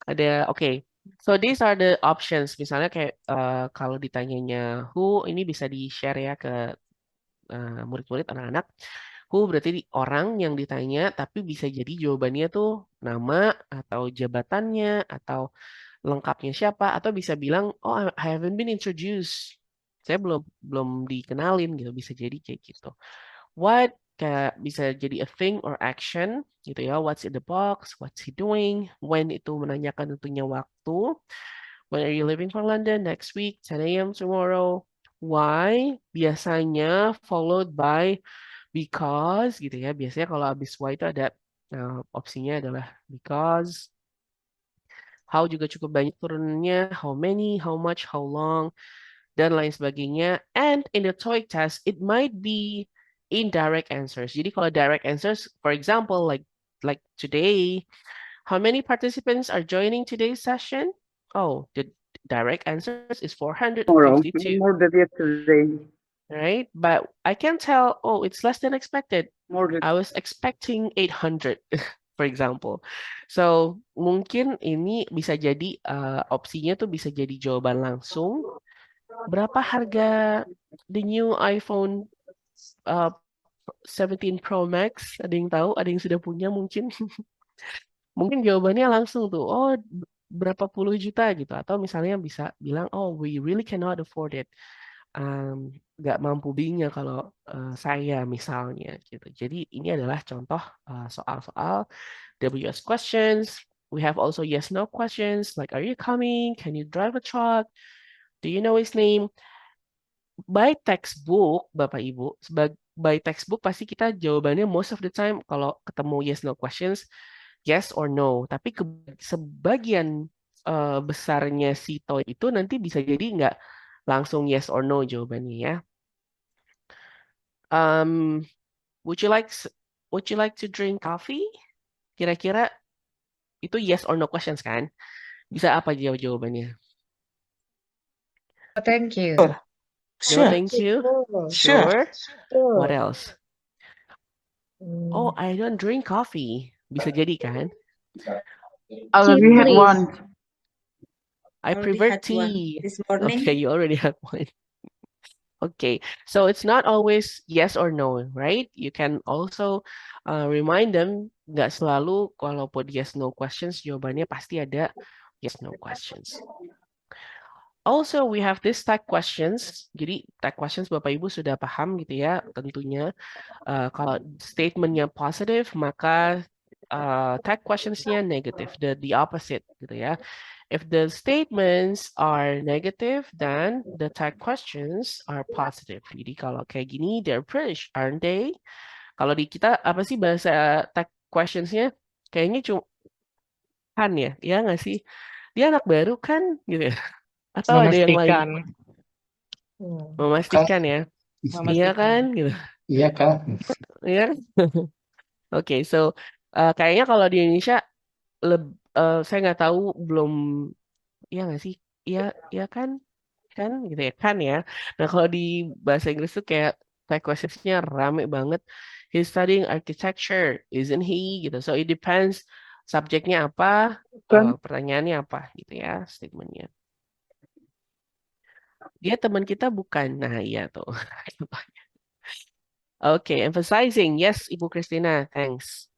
Ada, oke. So these are the options. Misalnya kayak kalau ditanyanya who, ini bisa di-share ya ke murid-murid anak-anak. Who berarti orang yang ditanya, tapi bisa jadi jawabannya tuh nama atau jabatannya atau lengkapnya siapa, atau bisa bilang, oh I haven't been introduced. Saya belum dikenalin gitu, bisa jadi kayak gitu. What kayak bisa jadi a thing or action gitu ya. What's in the box? What's he doing? When itu menanyakan tentunya waktu. When are you leaving for London? Next week, 10 a.m. tomorrow. Why? Biasanya followed by because gitu ya. Biasanya kalau habis why itu ada opsinya adalah because. How juga cukup banyak turunannya. How many? How much? How long? Dan lain sebagainya. And in the TOEIC test, it might be indirect answers. Jadi kalau direct answers, for example, like today, how many participants are joining today's session? Oh, the direct answers is Tomorrow, 452, more than yesterday, right? But I can tell, oh, it's less than expected. more than I was expecting 800, for example. So, mungkin ini bisa jadi opsinya tuh bisa jadi jawaban langsung. Berapa harga the new iPhone 17 Pro Max? Ada yang tahu? Ada yang sudah punya mungkin? Mungkin jawabannya langsung tuh, oh berapa puluh juta gitu. Atau misalnya bisa bilang, oh we really cannot afford it. Nggak mampu belinya kalau saya misalnya gitu. Jadi ini adalah contoh soal-soal WS questions. We have also yes no questions like are you coming? Can you drive a truck? Do you know his name? By textbook, Bapak Ibu, by textbook pasti kita jawabannya most of the time kalau ketemu yes no questions, yes or no. Tapi sebagian besarnya si TOEIC itu nanti bisa jadi nggak langsung yes or no jawabannya ya. Um, would you like to drink coffee? Kira-kira itu yes or no questions kan? Bisa apa jawabannya? Thank you. No, Sure. thank you. Sure. Sure. What Sure. else? Oh, I don't drink coffee. Bisa jadi kan? I already had please. one. I Already prefer had one tea. this morning. Okay, you already had one. Okay, so it's not always yes or no, right? You can also remind them, nggak selalu kalaupun yes no questions, jawabannya pasti ada yes no questions. Also, we have this tag questions. Jadi tag questions Bapak Ibu sudah paham gitu ya, tentunya. Kalau statementnya positive, maka tag questionsnya negative, the opposite gitu ya. If the statements are negative, then the tag questions are positive. Jadi kalau kayak gini, they're British, aren't they? Kalau di kita, apa sih bahasa tag questionsnya? Kayaknya cuma kan ya, ya nggak sih? Dia anak baru kan, gitu ya? Atau ada yang lain? Memastikan. Memastikan ya? Iya kan, gitu. Iya, Kak. Iya. Oke, so kayaknya kalau di Indonesia, saya nggak tahu belum, iya nggak sih? Iya, iya kan? Kan gitu ya kan ya. Nah kalau di bahasa Inggris tuh kayak tag questionsnya rame banget. He's studying architecture, isn't he? Gitu. So it depends subjeknya apa, pertanyaannya apa gitu ya statementnya. Dia teman kita bukan. Nah iya tuh. Oke, emphasizing. Yes, Ibu Christina, thanks.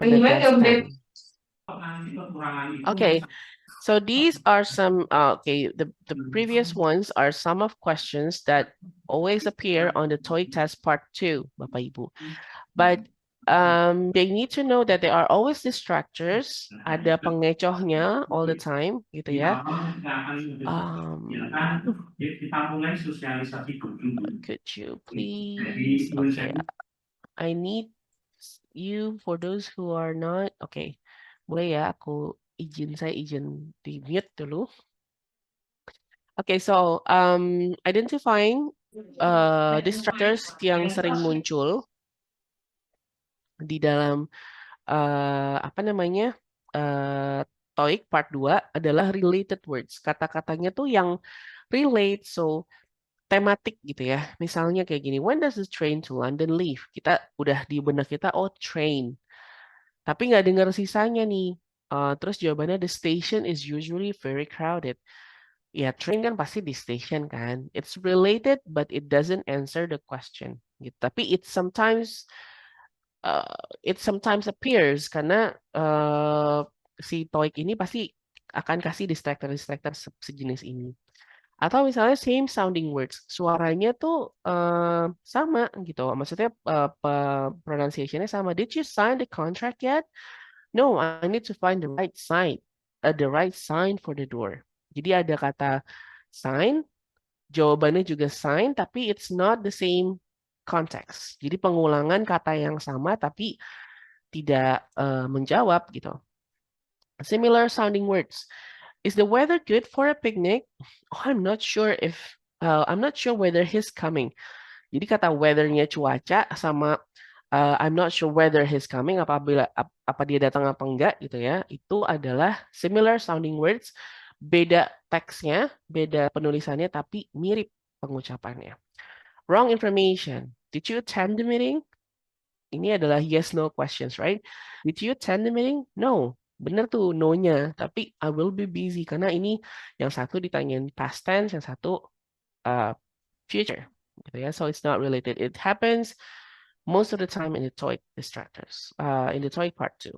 Penegaskan. Okay, so these are some, the previous ones are some of questions that always appear on the TOEIC test part 2, Bapak Ibu. But they need to know that there are always distractors, ada pengecohnya all the time, gitu ya. Could you please, okay, I need you for those who are not, okay, boleh ya aku saya izin di mute dulu. Okay, so identifying distractors yang sering muncul di dalam apa namanya TOEIC part 2 adalah related words. Kata-katanya tuh yang relate, so tematik gitu ya. Misalnya kayak gini, when does the train to London leave? Kita udah di benak kita, oh train. Tapi nggak dengar sisanya nih. Terus jawabannya the station is usually very crowded. Ya, train kan pasti di station kan. It's related but it doesn't answer the question. Gitu. Tapi it sometimes appears karena si TOEIC ini pasti akan kasih distractor sejenis ini. Atau misalnya same sounding words, suaranya tuh sama gitu. Maksudnya pronunciation-nya sama. Did you sign the contract yet? No, I need to find the right sign for the door. Jadi ada kata sign, jawabannya juga sign, tapi it's not the same context. Jadi pengulangan kata yang sama tapi tidak menjawab gitu. Similar sounding words. Is the weather good for a picnic? Oh, I'm not sure whether he's coming. Jadi kata weather-nya cuaca sama I'm not sure whether he's coming apa dia datang apa enggak gitu ya. Itu adalah similar sounding words, beda teksnya, beda penulisannya tapi mirip pengucapannya. Wrong information. Did you attend the meeting? Ini adalah yes no questions, right? Did you attend the meeting? No. Bener tuh no-nya, tapi I will be busy karena ini yang satu ditanyain past tense, yang satu future. Gitu ya. So it's not related. It happens most of the time in the TOEIC distractors, in the TOEIC part 2.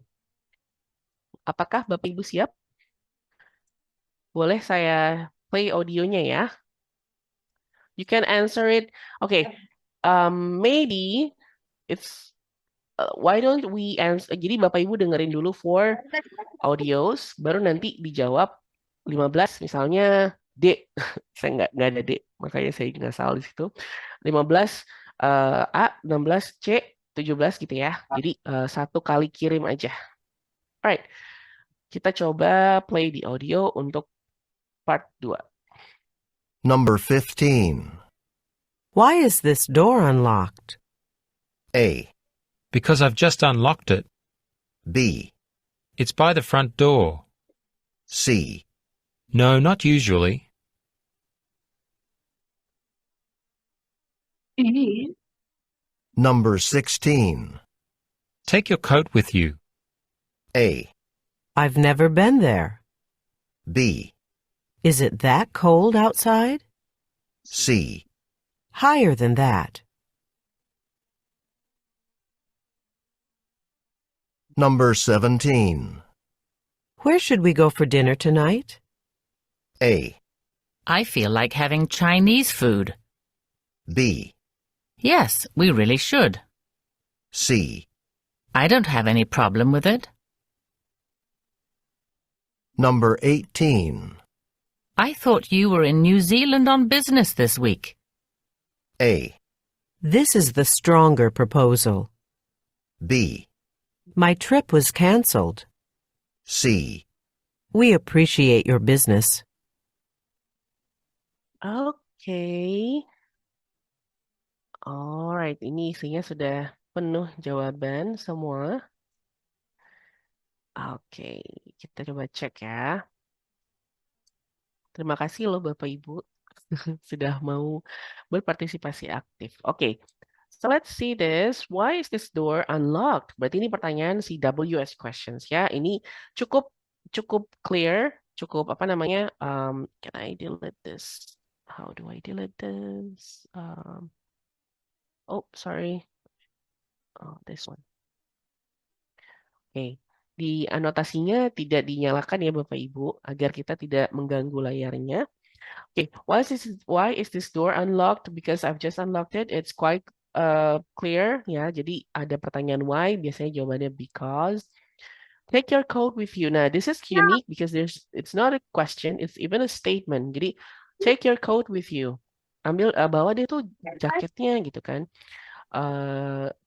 Apakah Bapak Ibu siap? Boleh saya play audionya ya? You can answer it. Okay, maybe it's why don't we answer? Jadi Bapak Ibu dengerin dulu 4 audios, baru nanti dijawab 15 misalnya D. Saya nggak ada D, makanya saya nggak salah di situ. 15 A, 16 C, 17 gitu ya. Jadi satu kali kirim aja. Alright, kita coba play di audio untuk part 2. Number 15. Why is this door unlocked? A, Because I've just unlocked it. B, It's by the front door. C, No, not usually. Number 16. Take your coat with you. A, I've never been there. B, Is it that cold outside? C, Higher than that. Number 17. Where should we go for dinner tonight? A, I feel like having Chinese food. B, Yes, we really should. C, I don't have any problem with it. Number 18. I thought you were in New Zealand on business this week. A, This is the stronger proposal. B, My trip was canceled. C, We appreciate your business. Oke. Alright, ini isinya sudah penuh jawaban semua. Oke, kita coba cek ya. Terima kasih loh Bapak Ibu sudah mau berpartisipasi aktif. Oke, so let's see this. Why is this door unlocked? Berarti ini pertanyaan CWS questions ya. Ini cukup clear, cukup apa namanya? Can I delete this? How do I delete this? Oh, sorry. Oh, this one. Oke. Di anotasinya tidak dinyalakan ya Bapak Ibu agar kita tidak mengganggu layarnya. Oke, why is this door unlocked? Because I've just unlocked it. It's quite clear ya. Jadi ada pertanyaan why, biasanya jawabannya because. Take your coat with you. Nah, this is unique because it's not a question, it's even a statement. Jadi take your coat with you. Bawa dia tuh jaketnya gitu kan.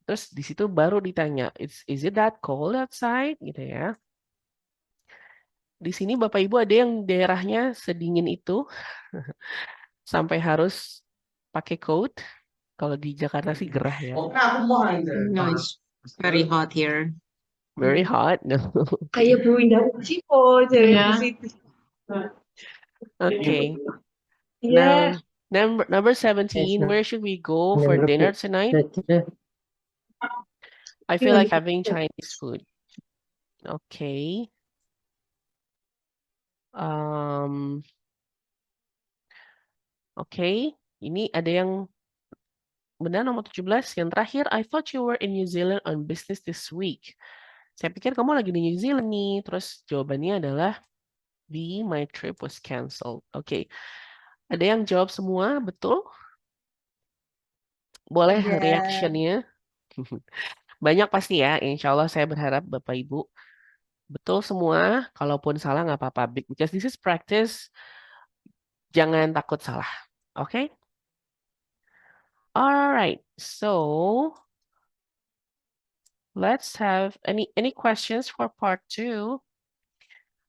Terus di situ baru ditanya, is it that cold outside gitu ya. Di sini Bapak Ibu ada yang daerahnya sedingin itu sampai harus pakai coat. Kalau di Jakarta sih gerah ya. No, it's very hot here. Very hot. No. Kayak Bu Indah Uci kok jadi Iya. di situ. Okay. Iya. Now, number 17, where should we go for dinner tonight? I feel like having Chinese food. Oke. Um, Oke, ini ada yang benar nomor 17. Yang terakhir, I thought you were in New Zealand on business this week. Saya pikir kamu lagi di New Zealand nih. Terus jawabannya adalah B, my trip was cancelled. Oke. Ada yang jawab semua, betul? Boleh Yeah. reaction-nya. Banyak pasti ya. Insya Allah saya berharap Bapak Ibu betul semua. Kalaupun salah nggak apa-apa. Because this is practice. Jangan takut salah. Oke? Alright. So, let's have any questions for part 2?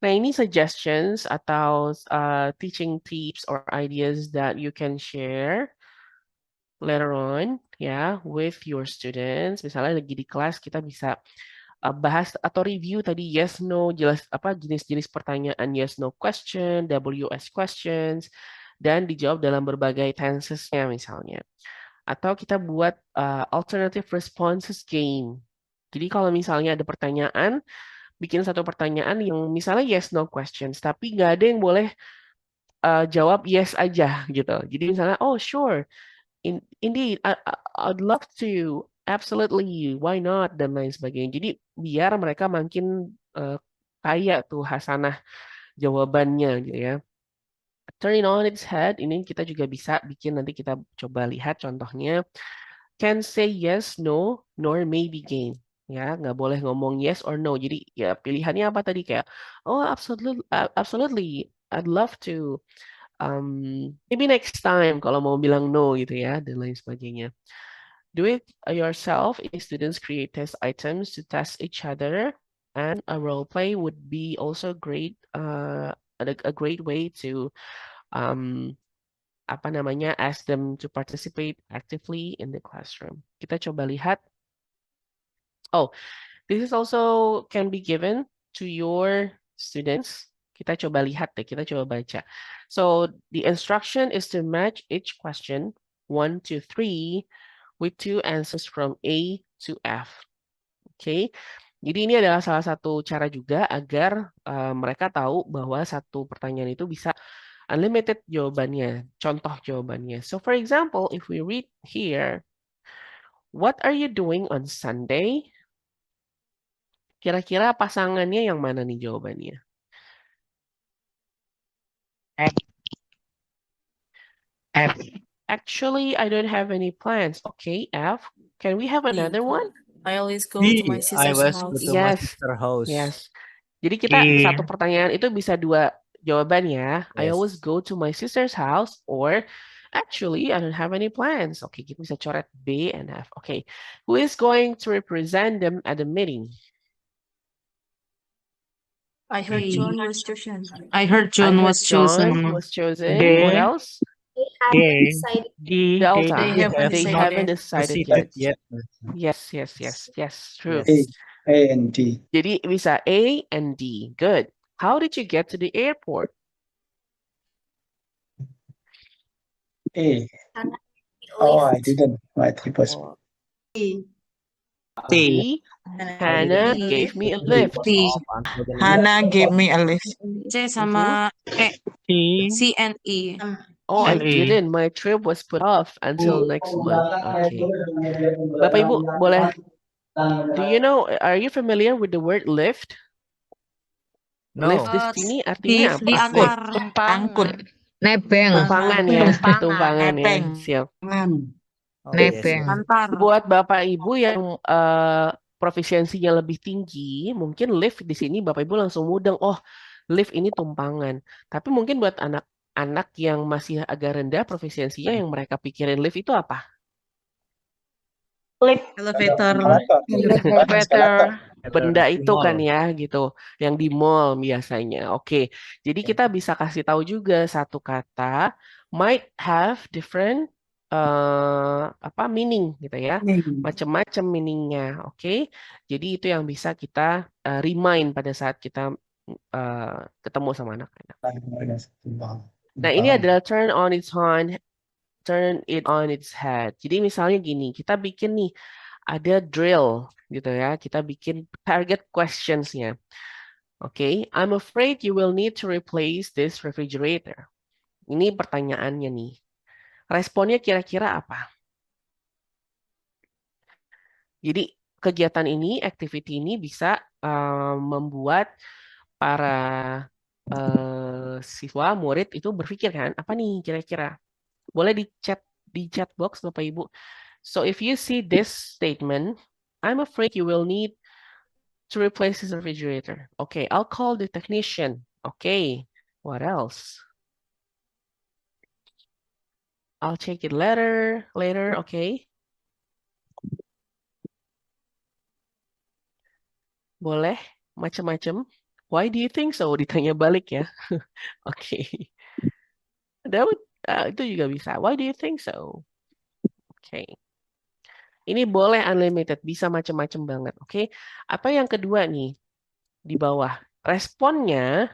Nah, ini suggestions atau teaching tips or ideas that you can share later on ya with your students. Misalnya lagi di kelas kita bisa bahas atau review tadi yes no jelas apa jenis-jenis pertanyaan yes no question, WS questions dan dijawab dalam berbagai tenses-nya misalnya. Atau kita buat alternative responses game. Jadi kalau misalnya ada pertanyaan, bikin satu pertanyaan yang misalnya yes no questions, tapi nggak ada yang boleh jawab yes aja gitu. Jadi misalnya oh sure, indeed, I'd love to, absolutely, why not, dan lain sebagainya. Jadi biar mereka makin kaya tuh hasanah jawabannya gitu ya. Turn it on its head, ini kita juga bisa bikin, nanti kita coba lihat contohnya. Can say yes, no, nor maybe game. Ya, nggak boleh ngomong yes or no. Jadi ya pilihannya apa tadi kayak, oh absolutely, absolutely, I'd love to. Maybe next time kalau mau bilang no gitu ya dan lain sebagainya. Do it yourself if students create test items to test each other, and a role play would be also great, a great way to apa namanya ask them to participate actively in the classroom. Kita coba lihat. Oh, this is also can be given to your students. Kita coba lihat deh, kita coba baca. So the instruction is to match each question 1 to 3 with 2 answers from A to F. Oke. Jadi ini adalah salah satu cara juga agar mereka tahu bahwa satu pertanyaan itu bisa unlimited jawabannya, contoh jawabannya. So for example, if we read here, what are you doing on Sunday? Kira-kira pasangannya yang mana nih jawabannya? F. Actually, I don't have any plans. Okay, F. Can we have another one? I always go B, to my I sister's was house. go to my Yes. sister's house. Yes. Jadi kita E. satu pertanyaan itu bisa dua jawaban ya. I Yes. always go to my sister's house or actually I don't have any plans. Oke, kita bisa coret B and F. Oke. Who is going to represent them at the meeting? I heard E. John was chosen. I heard I John heard was John chosen. was chosen. D. What else? D. D. Delta. They haven't They decided. haven't decided yet. yet. Yes, true. Yes. A and D. Jadi bisa A and D. Good. How did you get to the airport? A. Oh, I didn't. My trip was C. C. Hannah D. gave me a lift. D. Hannah gave me a lift. C sama E. C and E. Oh, I and E. didn't. My trip was put off until next month. Okay. Bapak Ibu, boleh. Do you know, are you familiar with the word lift? No. Lift di sini artinya apa? Diangkut. Angkut. Nebeng. Tumpangan ya. Tumpangan. Tumpangan ya. Nepeng. Siap. Oh, Nebeng. yes. Antar. Buat Bapak Ibu yang profisiensinya lebih tinggi, mungkin lift di sini Bapak Ibu langsung mudeng, oh lift ini tumpangan. Tapi mungkin buat anak-anak yang masih agak rendah profisiensinya yang mereka pikirin lift itu apa? Elevator. Elevator. Benda Di itu kan mall. ya gitu, yang di mall biasanya. Oke, jadi kita bisa kasih tahu juga satu kata might have different meaning gitu ya, macam-macam meaningnya. Oke, jadi itu yang bisa kita remind pada saat kita ketemu sama anak-anak. Nah ini adalah turn it on its head. Jadi misalnya gini, kita bikin nih ada drill gitu ya. Kita bikin target questions-nya. Oke, I'm afraid you will need to replace this refrigerator. Ini pertanyaannya nih. Responnya kira-kira apa? Jadi kegiatan ini, activity ini bisa membuat para siswa, murid itu berpikir kan, apa nih kira-kira? Boleh di chat box Bapak Ibu. So if you see this statement, I'm afraid you will need to replace this refrigerator. Okay, I'll call the technician. Okay, what else? I'll check it later, okay. Boleh, macam-macam. Why do you think so? Ditanya balik ya. Oke. Itu juga bisa. Why do you think so? Oke. Ini boleh unlimited, bisa macam-macam banget. Oke. Apa yang kedua nih? Di bawah. Responnya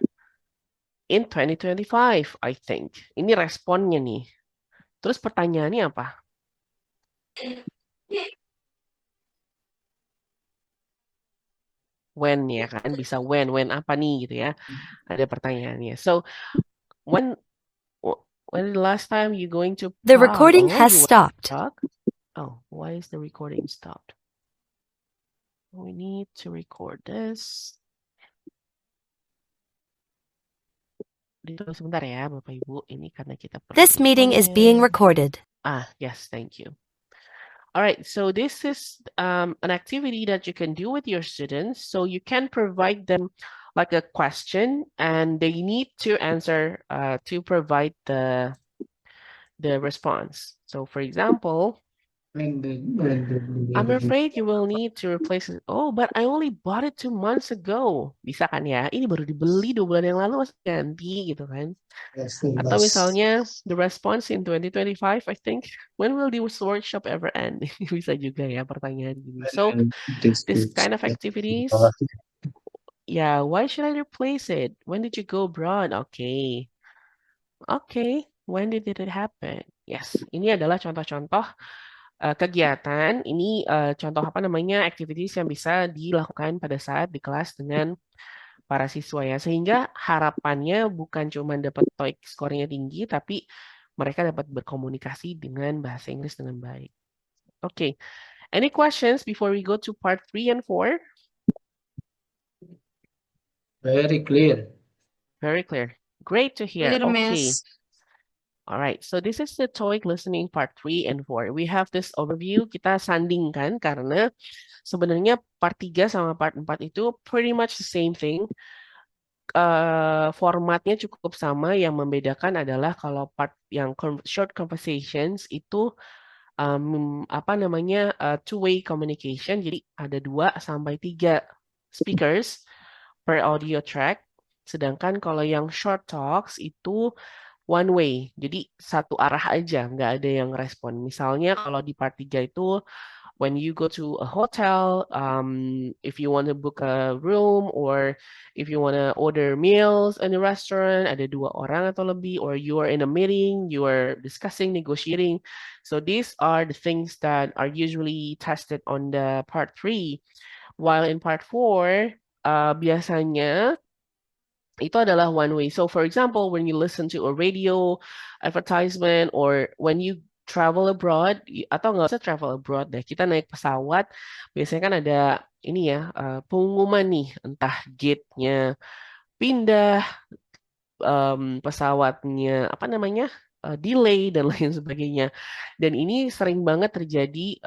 in 2025, I think. Ini responnya nih. Terus pertanyaannya apa? When ya kan? Bisa when apa nih gitu ya. Ada pertanyaannya. So, when the last time you going to The Prague? recording Oh, has you went to stopped. Prague? Oh, why is the recording stopped? We need to record this. Ditunggu sebentar ya, Bapak Ibu. Ini karena kita perlu This meeting is being recorded. recorded. Yes, thank you. All right, so this is an activity that you can do with your students. So you can provide them like a question, and they need to answer to provide the response. So for example, I'm afraid you will need to replace it. Oh, but I only bought it 2 months ago. Bisa kan ya? Ini baru dibeli 2 bulan yang lalu, masih ganti gitu kan? Atau misalnya the response in 2025, I think. When will this workshop ever end? Bisa juga ya pertanyaan gini. So this kind of activities, yeah, why should I replace it? When did you go abroad? Okay. Okay, when did it happen? Yes, ini adalah contoh-contoh kegiatan. Ini contoh apa namanya activities yang bisa dilakukan pada saat di kelas dengan para siswa ya. Sehingga harapannya bukan cuma dapat TOEIC skornya tinggi, tapi mereka dapat berkomunikasi dengan bahasa Inggris dengan baik. Okay, any questions before we go to part 3 and 4? Very clear. Very clear. Great to hear. Clear, Okay. Miss. All right, so this is the TOEIC listening part 3 and 4. We have this overview. Kita sandingkan karena sebenarnya part 3 sama part 4 itu pretty much the same thing. Formatnya cukup sama. Yang membedakan adalah kalau part yang short conversations itu apa namanya two-way communication. Jadi ada 2 sampai 3 speakers per audio track. Sedangkan kalau yang short talks itu one way, jadi satu arah aja, nggak ada yang respon. Misalnya kalau di part 3 itu, when you go to a hotel, if you want to book a room, or if you want to order meals in a restaurant, ada 2 orang atau lebih, or you are in a meeting, you are discussing, negotiating. So these are the things that are usually tested on the part 3. While in part 4, biasanya itu adalah one way. So for example, when you listen to a radio advertisement or when you travel abroad, atau nggak usah travel abroad deh, kita naik pesawat, biasanya kan ada ini ya, pengumuman nih, entah gate-nya pindah, pesawatnya apa namanya, delay dan lain sebagainya. Dan ini sering banget terjadi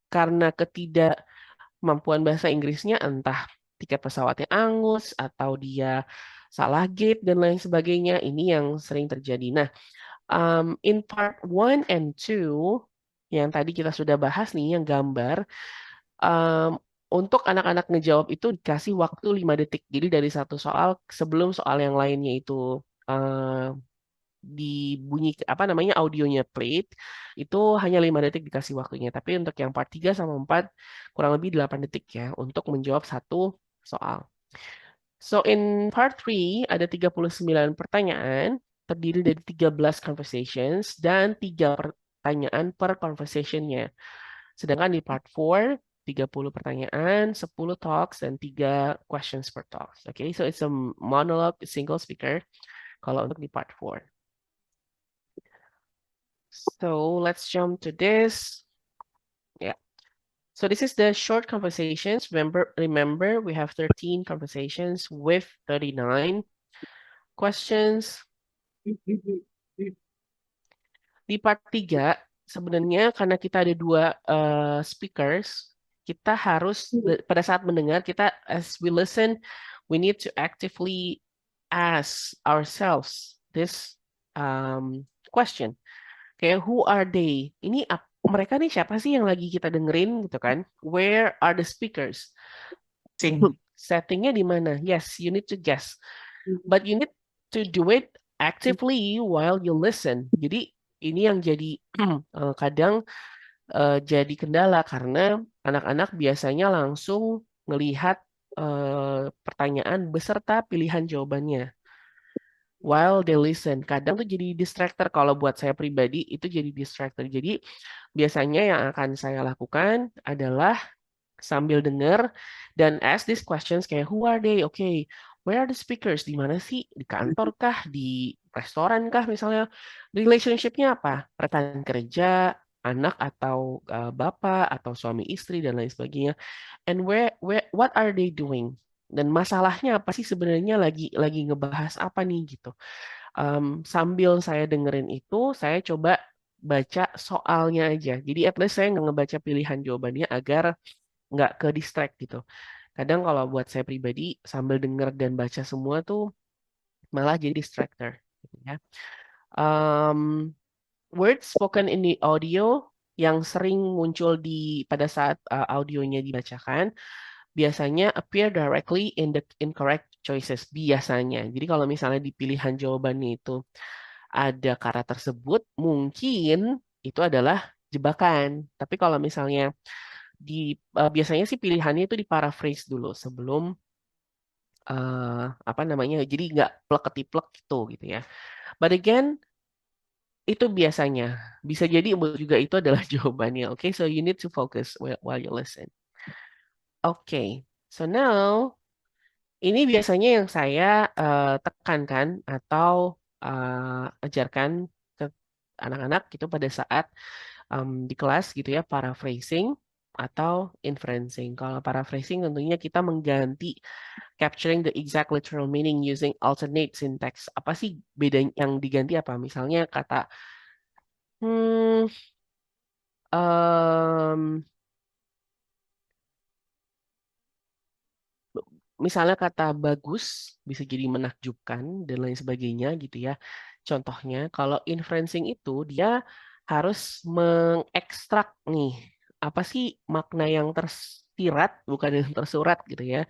karena ketidakmampuan bahasa Inggrisnya, entah tiket pesawatnya angus atau dia salah gate dan lain sebagainya. Ini yang sering terjadi. Nah, in part 1 and 2 yang tadi kita sudah bahas nih, yang gambar, untuk anak-anak ngejawab itu dikasih waktu 5 detik. Jadi dari satu soal sebelum soal yang lainnya itu dibunyi apa namanya audionya played, itu hanya 5 detik dikasih waktunya. Tapi untuk yang part 3 sama 4 kurang lebih 8 detik ya untuk menjawab satu soal. So in part 3 ada 39 pertanyaan, terdiri dari 13 conversations dan 3 pertanyaan per conversationnya. Sedangkan di part 4, 30 pertanyaan, 10 talks, dan 3 questions per talks. Okay, so it's a monologue, single speaker, kalau untuk di part 4. So let's jump to this. Yeah. So this is the short conversations. Remember, we have 13 conversations with 39 questions. Di part 3, sebenarnya karena kita ada 2 speakers, kita harus pada saat mendengar, kita as we listen, we need to actively ask ourselves this question. Kayak who are they? Ini mereka nih siapa sih yang lagi kita dengerin gitu kan? Where are the speakers? Settingnya di mana? Yes, you need to guess. But you need to do it actively while you listen. Jadi ini yang jadi kadang jadi kendala karena anak-anak biasanya langsung ngelihat pertanyaan beserta pilihan jawabannya. While they listen, kadang tuh jadi distractor. Kalau buat saya pribadi itu jadi distractor. Jadi biasanya yang akan saya lakukan adalah sambil dengar dan ask these questions kayak who are they? Okay, where are the speakers? Di mana sih? Di kantor kah? Di restoran kah misalnya? Relationship-nya apa? Rekan kerja, anak atau bapak atau suami istri dan lain sebagainya. And what are they doing? Dan masalahnya apa sih sebenarnya lagi ngebahas apa nih gitu. Sambil saya dengerin itu, saya coba baca soalnya aja. Jadi at least saya nggak ngebaca pilihan jawabannya agar nggak ke distract gitu. Kadang kalau buat saya pribadi sambil denger dan baca semua tuh malah jadi distractor. Gitu ya. Words spoken in the audio yang sering muncul pada saat audionya dibacakan biasanya appear directly in the incorrect choices biasanya. Jadi kalau misalnya di pilihan jawabannya itu ada kata tersebut, mungkin itu adalah jebakan. Tapi kalau misalnya biasanya sih pilihannya itu diparaphrase dulu sebelum jadi nggak plek-ketiplek gitu ya. But again, itu biasanya bisa jadi juga itu adalah jawabannya. Okay, so you need to focus while you listen. Okay, so now ini biasanya yang saya tekankan atau ajarkan ke anak-anak gitu pada saat di kelas gitu ya, paraphrasing atau inferencing. Kalau paraphrasing tentunya kita mengganti capturing the exact literal meaning using alternate syntax. Apa sih bedanya yang diganti apa? Misalnya kata misalnya kata bagus bisa jadi menakjubkan dan lain sebagainya gitu ya. Contohnya kalau inferencing itu dia harus mengekstrak nih apa sih makna yang tersirat bukan yang tersurat gitu ya.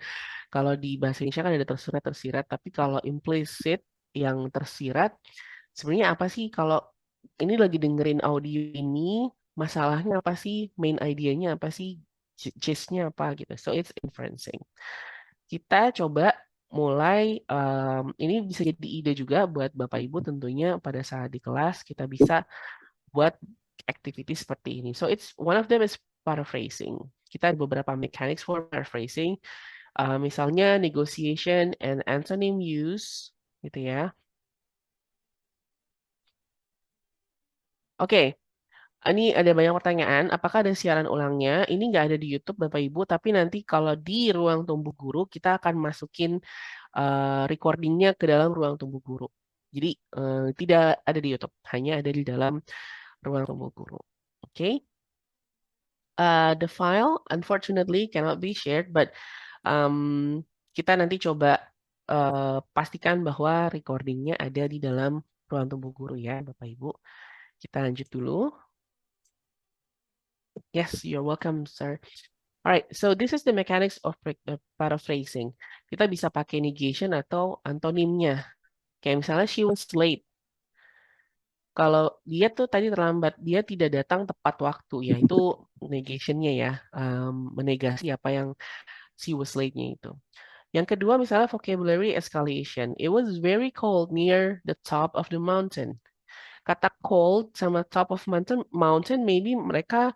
Kalau di bahasa Indonesia kan ada tersurat tersirat, tapi kalau implicit yang tersirat sebenarnya apa sih kalau ini lagi dengerin audio ini masalahnya apa sih, main idea-nya apa sih, gist-nya apa gitu. So it's inferencing. Kita coba mulai, ini bisa jadi ide juga buat Bapak Ibu tentunya pada saat di kelas kita bisa buat activity seperti ini. So it's one of them is paraphrasing. Kita ada beberapa mechanics for paraphrasing. Misalnya negotiation and antonym use gitu ya. Oke. Ini ada banyak pertanyaan. Apakah ada siaran ulangnya? Ini nggak ada di YouTube, Bapak Ibu. Tapi nanti kalau di ruang tumbuh guru, kita akan masukin recordingnya ke dalam ruang tumbuh guru. Jadi tidak ada di YouTube, hanya ada di dalam ruang tumbuh guru. Oke. The file unfortunately cannot be shared, but kita nanti coba pastikan bahwa recordingnya ada di dalam ruang tumbuh guru ya, Bapak Ibu. Kita lanjut dulu. Yes, you're welcome, sir. Alright, so this is the mechanics of paraphrasing. Kita bisa pakai negation atau antonimnya. Kayak misalnya she was late. Kalau dia tuh tadi terlambat, dia tidak datang tepat waktu, ya itu negationnya ya, menegasi apa yang she was late-nya itu. Yang kedua misalnya vocabulary escalation. It was very cold near the top of the mountain. Kata cold sama top of mountain maybe mereka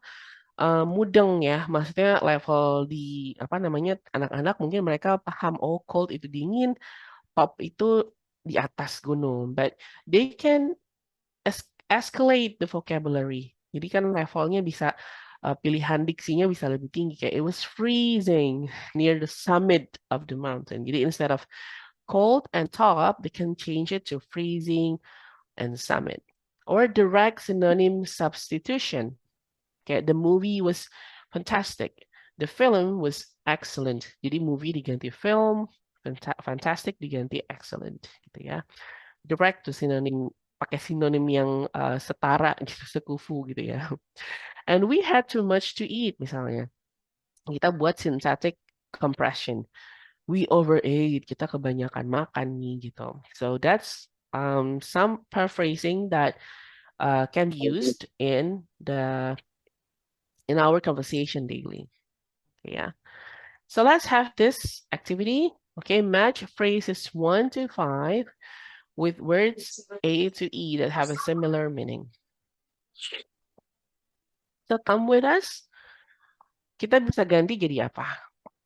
mudeng ya, maksudnya level di apa namanya anak-anak mungkin mereka paham oh cold itu dingin, top itu di atas gunung, but they can escalate the vocabulary. Jadi kan levelnya bisa pilihan diksinya bisa lebih tinggi kayak it was freezing near the summit of the mountain. Jadi instead of cold and top, they can change it to freezing and summit. Or direct synonym substitution. Kayak the movie was fantastic. The film was excellent. Jadi movie diganti film, fantastic diganti excellent gitu ya. Direct to synonym, pakai sinonim yang setara gitu, sekufu gitu ya. And we had too much to eat misalnya. Kita buat synthetic compression. We overate, kita kebanyakan makan nih gitu. So that's some paraphrasing that can be used in our conversation daily. Yeah. So let's have this activity. Okay, match phrases 1 to 5 with words A to E that have a similar meaning. So come with us. Kita bisa ganti jadi apa?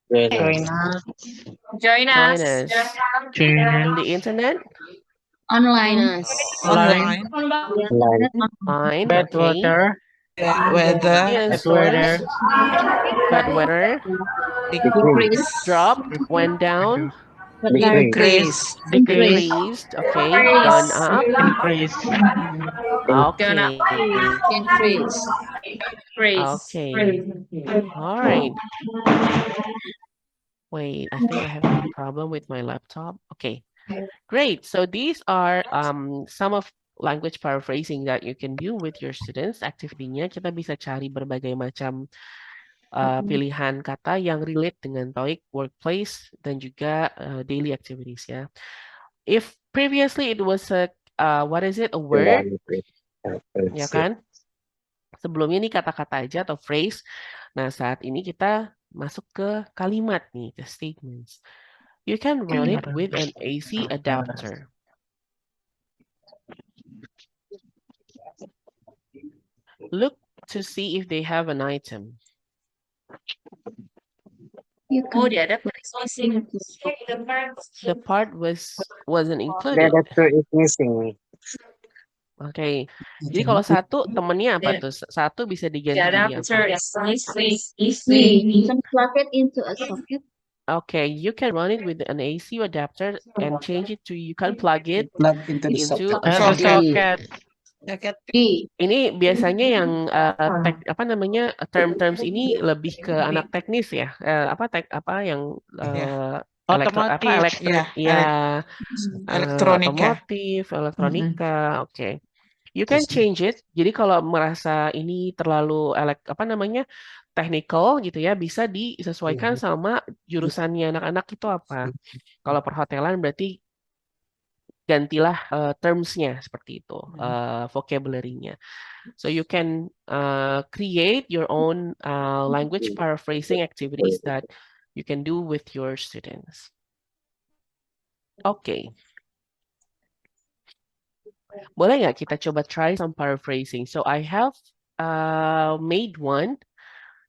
Join us. Join us. On the internet? Online. Online. Fine. Bad Okay. water. Weather. Answers. Bad weather. Decrease. Drop. Went down. Increase. Decreased. Okay. Gone up. Increase. Okay. Increase. Okay. All right. Wait, I think I have a problem with my laptop. Okay. Great. So these are some of language paraphrasing that you can do with your students. Activity-nya kita bisa cari berbagai macam pilihan kata yang relate dengan TOEIC, workplace, dan juga daily activities ya. If previously it was a what is it? A word, ya kan? Sebelumnya ini kata-kata aja atau phrase. Nah, saat ini kita masuk ke kalimat nih, ke statements. You can run it with an AC adapter. Look to see if they have an item. Oh, dia ada The part wasn't The included. adapter is missing. Oke. Jadi kalau satu temennya apa tuh? Satu bisa diganti jadi apa? You can plug it into a socket. Okay, you can run it with an AC adapter and change it to you can plug it Plug into the into socket. a socket. D. Ini biasanya yang apa namanya terms ini lebih ke anak teknis ya. Yang Otomotif, elektronika. Otomotif, elektronika. Oke. You can change it. Jadi kalau merasa ini terlalu technical gitu ya, bisa disesuaikan sama jurusannya anak-anak itu apa. Kalau perhotelan berarti gantilah terms-nya seperti itu, vocabulary-nya. So you can create your own language paraphrasing activities that you can do with your students. Okay. Boleh nggak kita coba try some paraphrasing? So I have made one.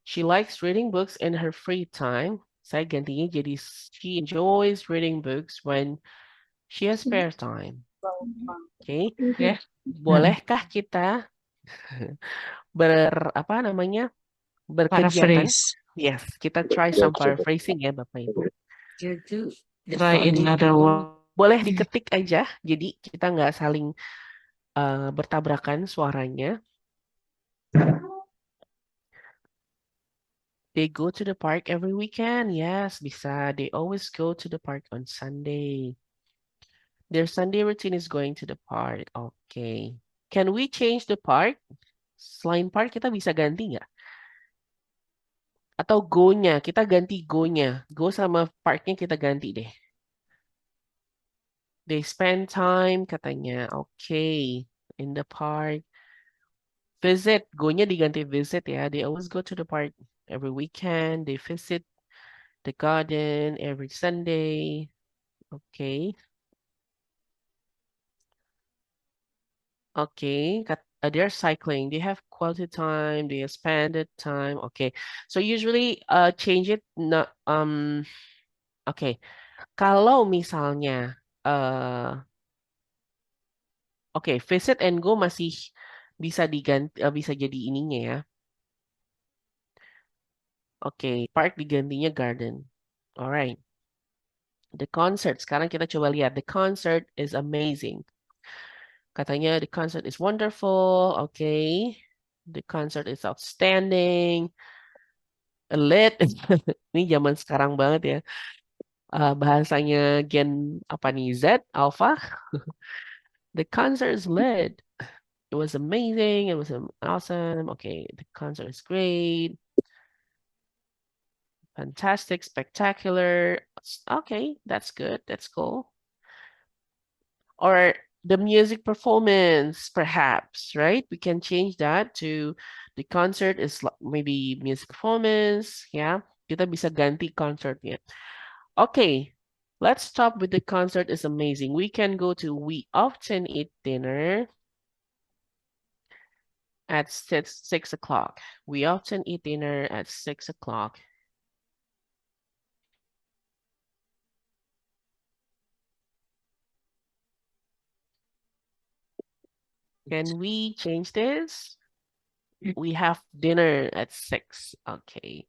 She likes reading books in her free time. Saya gantinya jadi she enjoys reading books when she has spare time. Okay. Yeah. Bolehkah kita berkegiatan? Paraphrase. Yes, kita try some paraphrasing ya Bapak Ibu. Try in another word. Boleh diketik aja, jadi kita nggak saling bertabrakan suaranya. They go to the park every weekend. Yes, bisa. They always go to the park on Sunday. Their Sunday routine is going to the park. Okay. Can we change the park? Selain park, kita bisa ganti nggak? Atau go-nya, kita ganti go-nya. Go sama park-nya kita ganti deh. They spend time, katanya. Okay. In the park. Visit, go-nya diganti visit ya. They always go to the park every weekend. They visit the garden every Sunday. Okay. Oke, they're cycling. They have quality time. They spend the time. Okay. So usually change it. Okay. Kalau misalnya oke, visit and go masih bisa diganti, bisa jadi ininya ya. Oke, park digantinya garden. Alright. The concert. Sekarang kita coba lihat. The concert is amazing. Katanya the concert is wonderful. Okay. The concert is outstanding. Lit. Ini zaman sekarang banget ya. Bahasanya Gen apa nih? Z? Alpha? The concert is lit. It was amazing. It was awesome. Okay, the concert is great. Fantastic, spectacular. Okay, that's good. That's cool. Or the music performance, perhaps, right? We can change that to the concert is maybe music performance. Yeah, kita bisa ganti concertnya. Okay, let's stop with the concert is amazing. We can go to we often eat dinner at 6 o'clock. We often eat dinner at 6 o'clock. Can we change this? We have dinner at 6. Okay.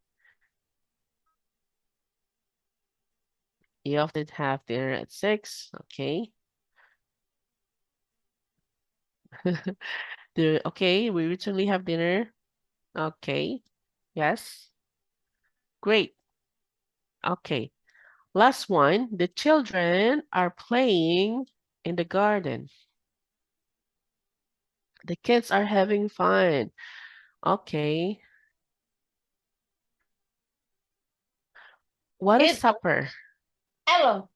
You often have dinner at 6. Okay. Okay, we recently have dinner. Okay. Yes. Great. Okay. Last one. The children are playing in the garden. The kids are having fun. Okay. What is supper? Hello.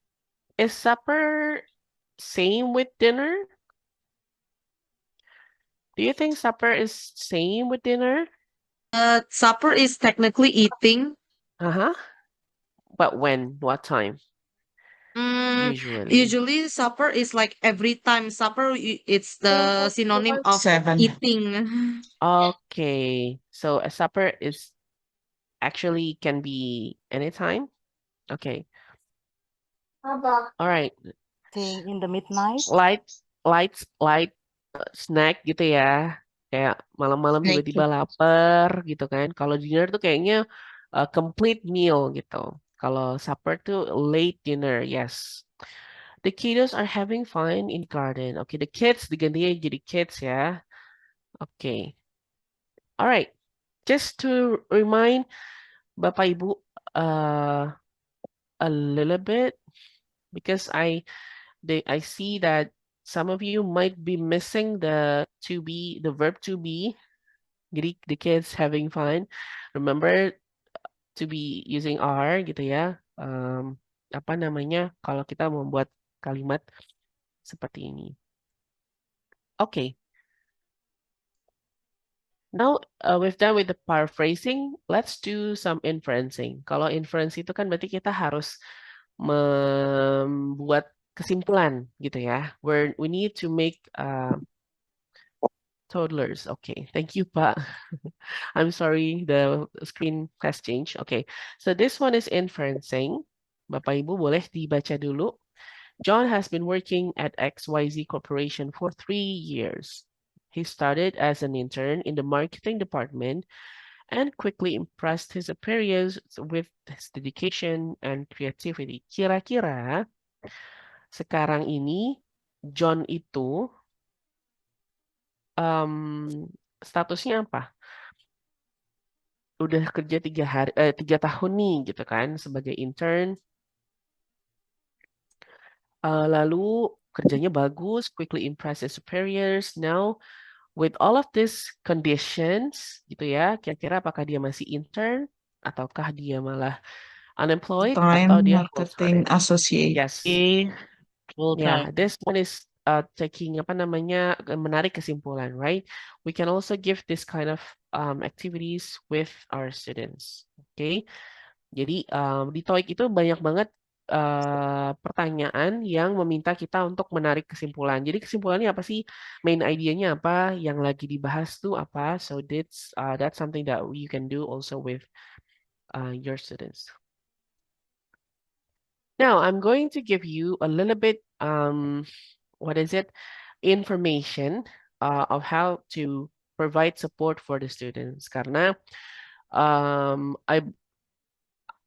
Is supper same with dinner? Do you think supper is same with dinner? Supper is technically eating. Uh-huh. But when? What time? Usually. Usually supper is like every time supper, it's the synonym of 7. eating. Okay. So a supper is actually can be anytime? Okay. All right. In the midnight. Light snack gitu ya. Kayak malam-malam Snack. tiba-tiba lapar gitu kan. Kalau dinner tuh kayaknya complete meal gitu. Kalau supper tuh late dinner, yes. The kiddos are having fun in garden. Okay, the kids digantinya jadi kids ya. Okay. All right. Just to remind Bapak Ibu a little bit because I see that some of you might be missing the to be, the verb to be. Jadi the kids having fun. Remember to be using are gitu ya. Apa namanya kalau kita membuat kalimat seperti ini. Okay. Now we've done with the paraphrasing. Let's do some inferencing. Kalau inference itu kan berarti kita harus membuat kesimpulan gitu ya. Where we need to make toddlers. Okay, thank you, Pak. I'm sorry, the screen has changed. Okay, so this one is inferencing. Bapak Ibu boleh dibaca dulu. John has been working at XYZ Corporation for 3 years. He started as an intern in the marketing department and quickly impressed his superiors with his dedication and creativity. Kira-kira sekarang ini John itu statusnya apa? Udah kerja 3 tahun nih gitu kan sebagai intern. Lalu kerjanya bagus, quickly impress his superiors. Now with all of these conditions gitu ya, kira-kira apakah dia masih intern ataukah dia malah unemployed atau dia Marketing full-time? associate. Yes. Full Yeah, time. this one is taking apa namanya menarik kesimpulan, right? We can also give this kind of activities with our students. Okay. Jadi di TOEIC itu banyak banget pertanyaan yang meminta kita untuk menarik kesimpulan. Jadi kesimpulannya apa sih? Main idea-nya apa? Yang lagi dibahas tuh apa? So that's something that you can do also with your students. Now I'm going to give you a little bit information of how to provide support for the students. Karena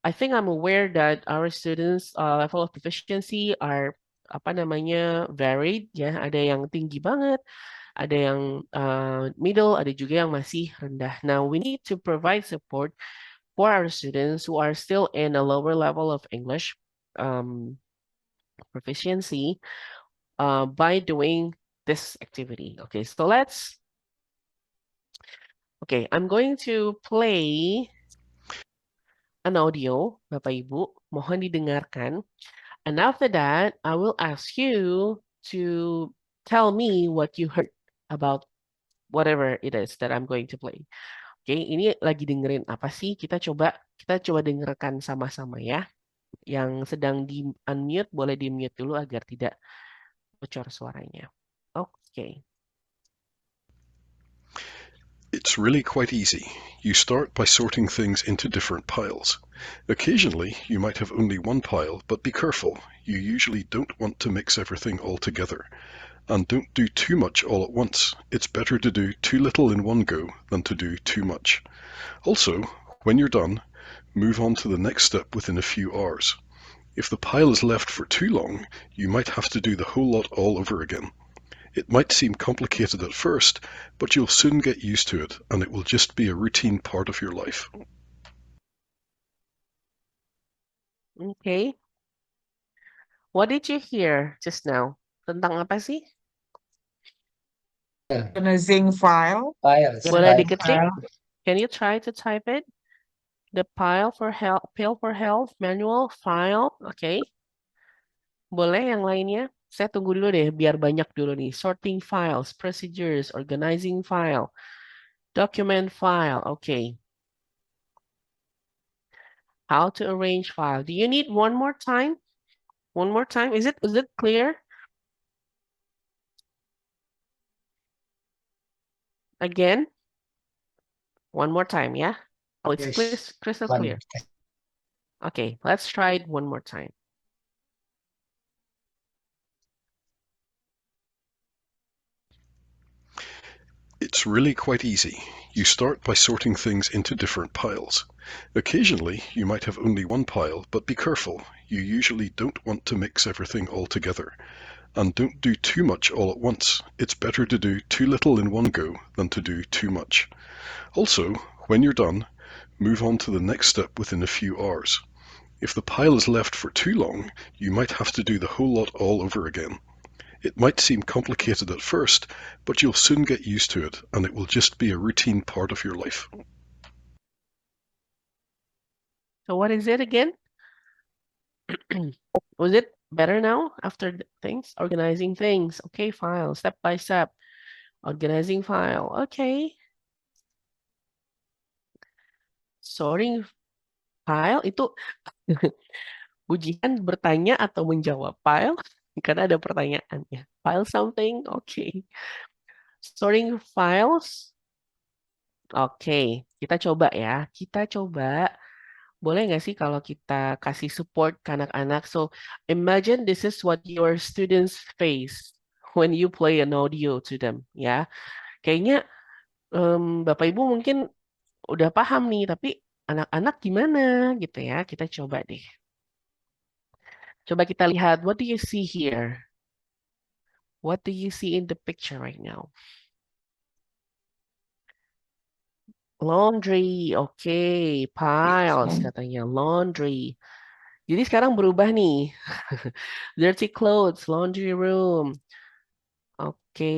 I think I'm aware that our students level of proficiency are varied ya. Ada yang tinggi banget, ada yang middle, ada juga yang masih rendah. Now we need to provide support for our students who are still in a lower level of English proficiency by doing this activity. Okay, so I'm going to play an audio, Bapak Ibu, mohon didengarkan. And after that, I will ask you to tell me what you heard about whatever it is that I'm going to play. Oke, ini lagi dengerin apa sih? Kita coba dengarkan sama-sama ya. Yang sedang di unmute boleh di mute dulu agar tidak bocor suaranya. Oke. It's really quite easy. You start by sorting things into different piles. Occasionally, you might have only one pile, but be careful. You usually don't want to mix everything all together. And don't do too much all at once. It's better to do too little in one go than to do too much. Also, when you're done, move on to the next step within a few hours. If the pile is left for too long, you might have to do the whole lot all over again. It might seem complicated at first, but you'll soon get used to it, and it will just be a routine part of your life. Okay. What did you hear just now? Tentang apa sih? Organizing file. Files. Boleh File. diketik? Can you try to type it? The pill for health manual file. Okay. Boleh yang lainnya? Saya tunggu dulu deh, biar banyak dulu nih. Sorting files, procedures, organizing file, document file. Okay. How to arrange file. Do you need one more time? One more time? Is it clear? Again? One more time, yeah? Oh, it's Yes. crystal One clear. more time. Okay, let's try it one more time. It's really quite easy. You start by sorting things into different piles. Occasionally, you might have only one pile, but be careful. You usually don't want to mix everything all together. And don't do too much all at once. It's better to do too little in one go than to do too much. Also, when you're done, move on to the next step within a few hours. If the pile is left for too long, you might have to do the whole lot all over again. It might seem complicated at first, but you'll soon get used to it, and it will just be a routine part of your life. So what is it again? Was it better now after things? Organizing things. Okay, file, step by step. Organizing file. Okay. Sorting file itu ujian bertanya atau menjawab file karena ada pertanyaannya. File something. Okay. Sorting files. Oke, kita coba ya. Kita coba. Boleh nggak sih kalau kita kasih support ke anak-anak? So, imagine this is what your students face when you play an audio to them, ya. Kayaknya Bapak Ibu mungkin udah paham nih, tapi anak-anak gimana gitu ya? Kita coba deh. Coba kita lihat, what do you see here? What do you see in the picture right now? Laundry, oke. Piles katanya, laundry. Jadi sekarang berubah nih. Dirty clothes, laundry room. Oke.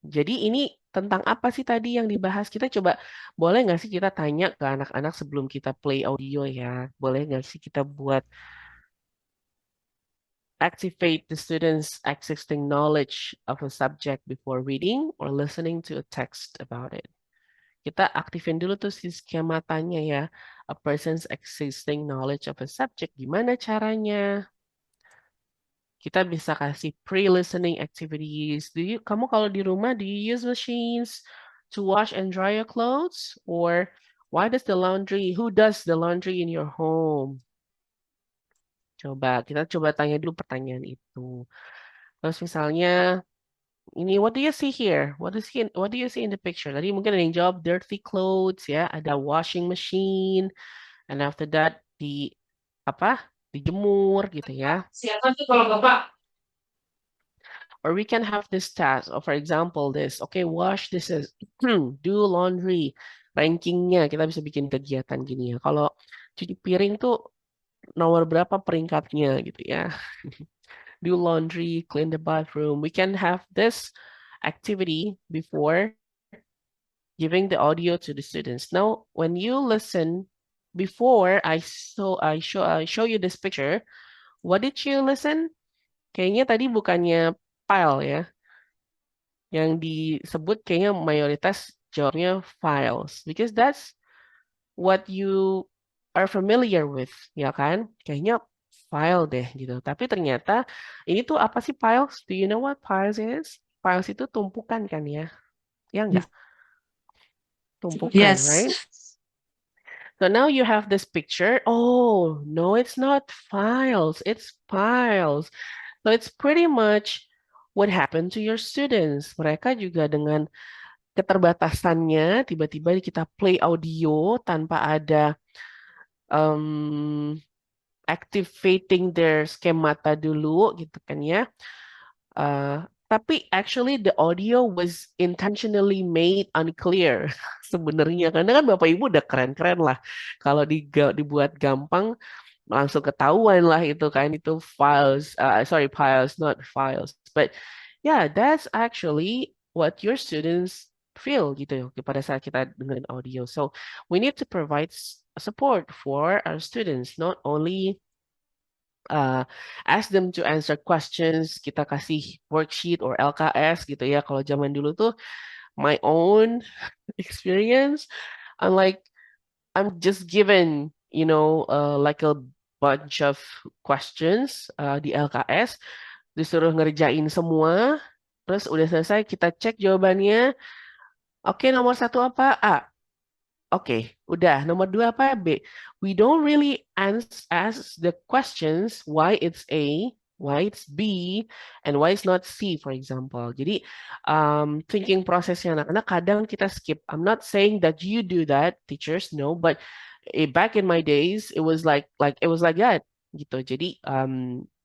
Jadi ini tentang apa sih tadi yang dibahas? Kita coba, boleh nggak sih kita tanya ke anak-anak sebelum kita play audio ya? Boleh nggak sih kita buat activate the students' existing knowledge of a subject before reading or listening to a text about it? kita aktifin dulu tuh si skematanya ya. A person's existing knowledge of a subject. Gimana caranya? Kita bisa kasih pre-listening activities. Kamu kalau di rumah, do you use machines to wash and dry your clothes? Or who does the laundry in your home? Kita coba tanya dulu pertanyaan itu. Terus misalnya, ini what do you see here? What do you see in the picture? Tadi mungkin ada yang jawab dirty clothes ya, ada washing machine, and after that dijemur gitu ya. Siapa tuh kalau Bapak? Or we can have this task, or for example this, okay, wash dishes, do laundry. Rankingnya kita bisa bikin kegiatan gini ya. Kalau cuci piring tuh nomor berapa peringkatnya gitu ya. Do laundry, clean the bathroom. We can have this activity before giving the audio to the students. Now, when you listen, before I show you this picture, what did you listen? Kayaknya tadi bukannya file ya. Yang disebut kayaknya mayoritas jawabnya files. Because that's what you are familiar with, ya kan? Kayaknya file deh gitu. Tapi ternyata ini tuh apa sih files? Do you know what files is? Files itu tumpukan kan ya? Ya enggak? Tumpukan, Yes. right? So now you have this picture. Oh, no, it's not files. It's files. So it's pretty much what happened to your students. Mereka juga dengan keterbatasannya, tiba-tiba kita play audio tanpa ada activating their schemata dulu gitu kan ya. Tapi actually the audio was intentionally made unclear sebenarnya. Karena kan Bapak Ibu udah keren-keren lah. Kalau dibuat gampang langsung ketahuan lah itu kan itu files, not files. But yeah, that's actually what your students feel gitu pada saat kita dengerin audio. So we need to provide support for our students, not only ask them to answer questions, kita kasih worksheet or LKS gitu ya. Kalau zaman dulu tuh my own experience, I'm just given, like a bunch of questions di LKS, disuruh ngerjain semua, terus udah selesai kita cek jawabannya. Oke, nomor 1 apa? A. Oke, udah. Nomor 2 apa? B. We don't really ask the questions why it's A, why it's B, and why it's not C, for example. Jadi, thinking prosesnya anak-anak kadang kita skip. I'm not saying that you do that, teachers, no, but back in my days, it was like that, gitu. Jadi,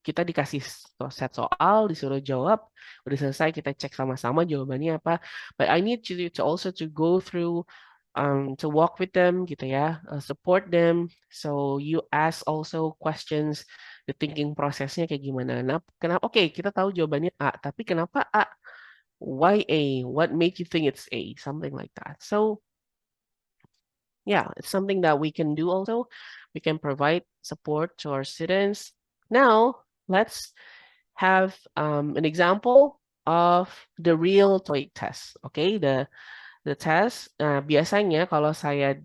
kita dikasih set soal, disuruh jawab, udah selesai kita cek sama-sama jawabannya apa. But I need you to also to go through, to walk with them, gitu ya, support them. So you ask also questions, the thinking prosesnya kayak gimana. Nah, kenapa? Oke, kita tahu jawabannya A, tapi kenapa A? Why A? What made you think it's A? Something like that. So yeah, it's something that we can do also. We can provide support to our students. Now, let's have an example of the real TOEIC test. Okay, the test. Biasanya kalau saya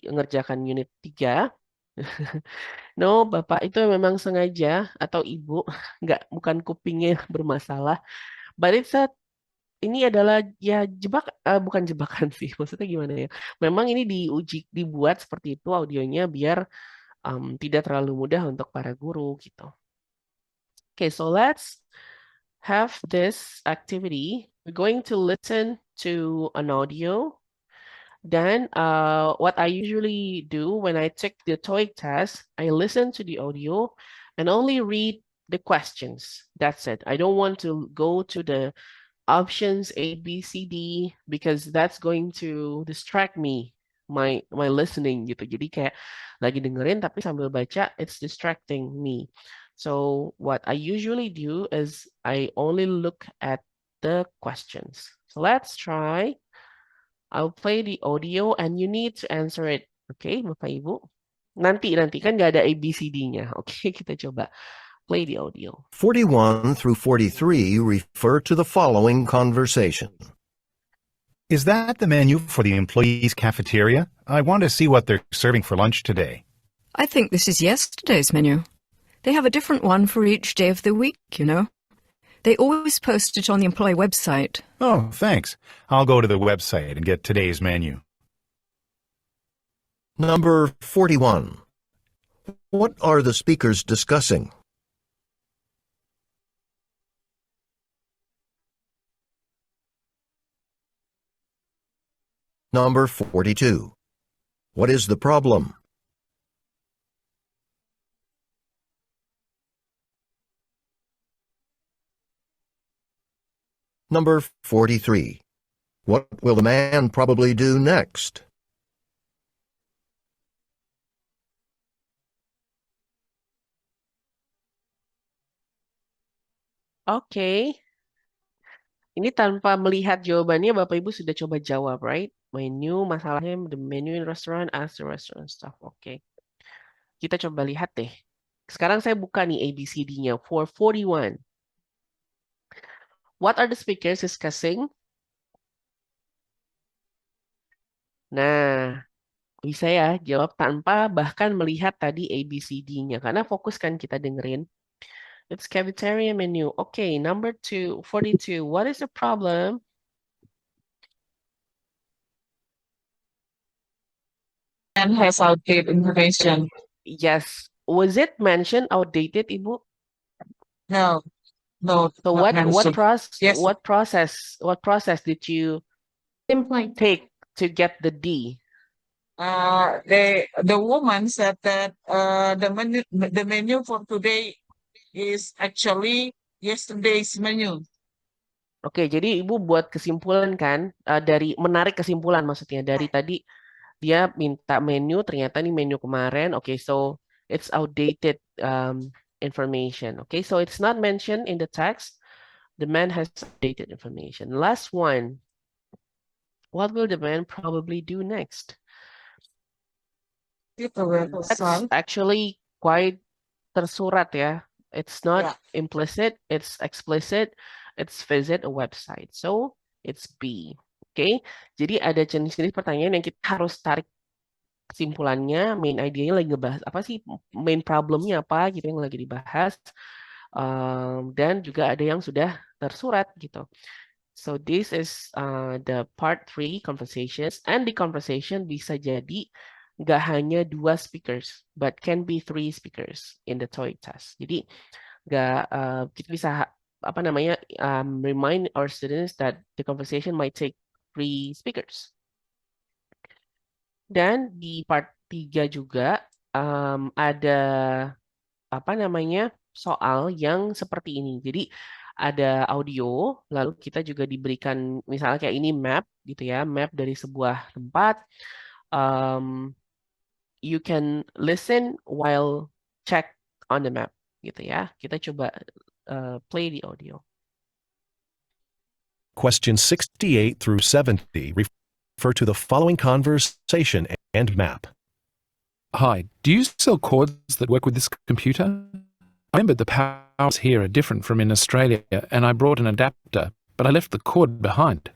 ngerjakan unit 3, no, Bapak itu memang sengaja atau Ibu, bukan kupingnya bermasalah. But ini adalah ya bukan jebakan sih, maksudnya gimana ya? Memang ini dibuat seperti itu audionya biar tidak terlalu mudah untuk para guru gitu. Okay, so let's have this activity. We're going to listen to an audio. Then what I usually do when I take the TOEIC test, I listen to the audio and only read the questions. That's it. I don't want to go to the options A, B, C, D because that's going to distract me, my listening gitu. Jadi kayak lagi dengerin tapi sambil baca, it's distracting me. So what I usually do is I only look at the questions. So let's try. I'll play the audio and you need to answer it. Okay, Bapak Ibu? Nanti kan nggak ada ABCD-nya. Oke, kita coba play the audio. 41 through 43 refer to the following conversation. Is that the menu for the employees' cafeteria? I want to see what they're serving for lunch today. I think this is yesterday's menu. They have a different one for each day of the week, you know. They always post it on the employee website. Oh, thanks. I'll go to the website and get today's menu. Number 41. What are the speakers discussing? Number 42. What is the problem? Number 43. What will the man probably do next? Oke. Ini tanpa melihat jawabannya, Bapak Ibu sudah coba jawab, right? Menu, masalahnya the menu in restaurant, ask the restaurant staff. Oke. Kita coba lihat deh. Sekarang saya buka nih ABCD-nya. For 41. What are the speakers discussing? Nah, bisa ya jawab tanpa bahkan melihat tadi ABCD-nya. Karena fokus kan kita dengerin. It's cafeteria menu. Okay, number 42. What is the problem? And has outdated information. Yes. Was it mentioned outdated, Ibu? No. No. So not what mentioned. Yes. process did you take to get the D? The woman said that the menu for today is actually yesterday's menu. Oke, jadi Ibu buat kesimpulan kan, menarik kesimpulan maksudnya dari tadi dia minta menu, ternyata ini menu kemarin. Okay, so it's outdated information. Okay, so it's not mentioned in the text. The man has outdated information. Last one. What will the man probably do next? That's actually quite tersurat ya. It's not implicit, it's explicit. It's visit a website. So it's B. Oke, jadi ada jenis-jenis pertanyaan yang kita harus tarik kesimpulannya, main idea-nya lagi ngebahas apa sih, main problemnya apa gitu yang lagi dibahas, dan juga ada yang sudah tersurat gitu. So this is the part 3 conversations, and the conversation bisa jadi nggak hanya 2 speakers, but can be 3 speakers in the TOEIC test. Jadi nggak kita bisa remind our students that the conversation might take 3 speakers. Dan di part 3 juga ada soal yang seperti ini. Jadi ada audio, lalu kita juga diberikan misalnya kayak ini map gitu ya, map dari sebuah tempat. You can listen while check on the map gitu ya. Kita coba play the audio. Questions 68 through 70 refer to the following conversation and map. Hi, do you sell cords that work with this computer? I remember the powers here are different from in Australia, and I brought an adapter, but I left the cord behind.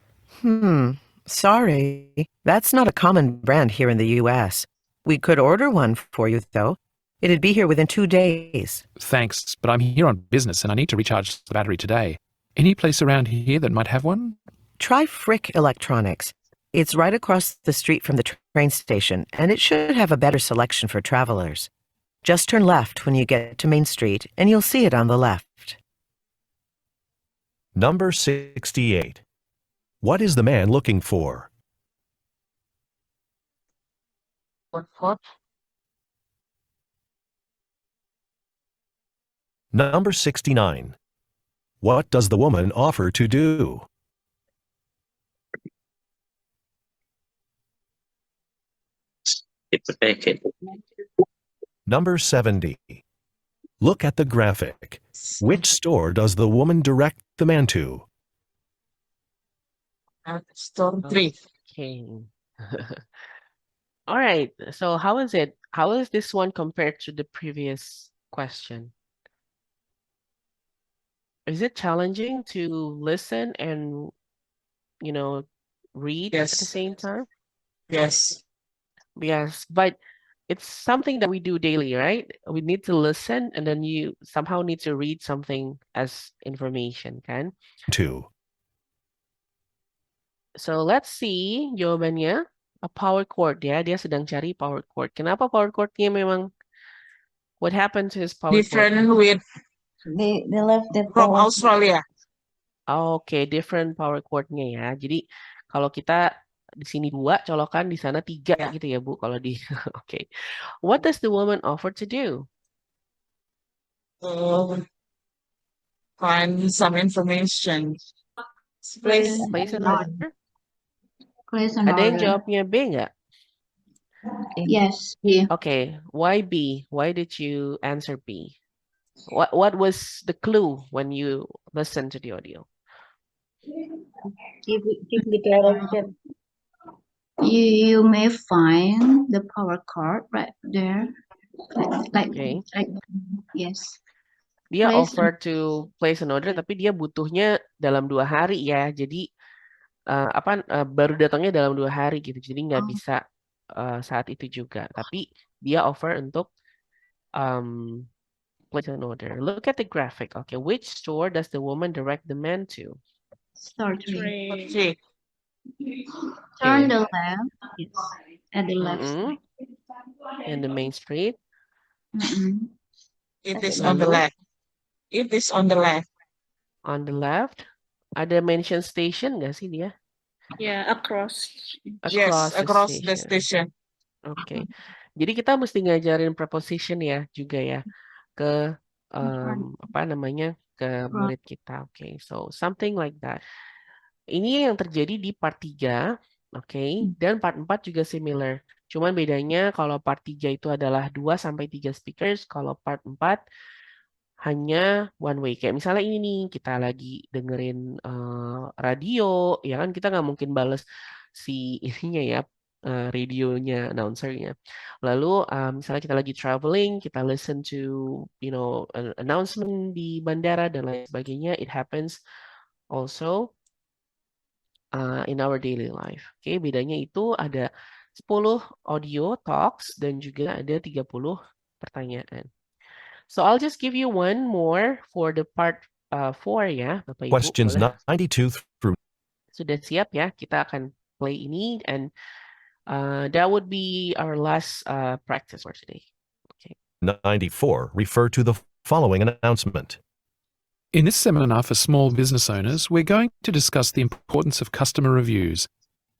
Sorry. That's not a common brand here in the US. We could order one for you, though. It'd be here within 2 days. Thanks, but I'm here on business and I need to recharge the battery today. Any place around here that might have one? Try Frick Electronics. It's right across the street from the train station, and it should have a better selection for travelers. Just turn left when you get to Main Street, and you'll see it on the left. Number 68. What is the man looking for? What? Number 69. What does the woman offer to do? Number 70. Look at the graphic. Which store does the woman direct the man to? Store 3. Okay. All right. So how is it? How is this one compared to the previous question? Is it challenging to listen and, read at the Yes. same time? Yes. Yes, but it's something that we do daily, right? We need to listen and then you somehow need to read something as information, kan? 2. So let's see jawabannya. A power cord ya, dia sedang cari power cord. Kenapa power cordnya memang what happened to his power cord? Different with They left the from power. Australia. Oke, different power cord-nya ya. Jadi kalau kita di sini 2 colokan, di sana 3 Ya. gitu ya Bu. Kalau di oke. What does the woman offer to do? Find some information. Please. Place an order. Place an Ada yang order. jawabnya B nggak? Yes. Yeah. Oke, why B? Why did you answer B? What was the clue when you listened to the audio? Give the direction. You may find the power cord right there. Okay. Yes. Dia Place offer to place an order, tapi dia butuhnya dalam 2 hari ya. Jadi baru datangnya dalam 2 hari gitu. Jadi nggak bisa saat itu juga. Tapi dia offer untuk place an order. Look at the graphic. Okay, which store does the woman direct the man to? Store 3. Okay. Turn the left. Yes. At the left. In the main street. It is on the left. It is on the left. On the left. Ada mention station nggak sih dia? Yeah, across. Yes, across the station. Oke. Jadi kita mesti ngajarin preposition ya juga ya ke ke murid kita. Oke, so something like that. Ini yang terjadi di part 3, oke, dan part 4 juga similar. Cuman bedanya kalau part 3 itu adalah 2 sampai 3 speakers, kalau part 4 hanya one way. Kayak misalnya ini nih, kita lagi dengerin radio, ya kan kita nggak mungkin bales si ininya ya, radionya, announcernya. Lalu misalnya kita lagi traveling, kita listen to, an announcement di bandara dan lain sebagainya. It happens also in our daily life. Oke, bedanya itu ada 10 audio talks dan juga ada 30 pertanyaan. So I'll just give you one more for the part 4 ya, Bapak Ibu. Questions Boleh? 92 through Sudah siap ya? Kita akan play ini and that would be our last practice for today. Okay. 94 refer to the following announcement. In this seminar for small business owners, we're going to discuss the importance of customer reviews.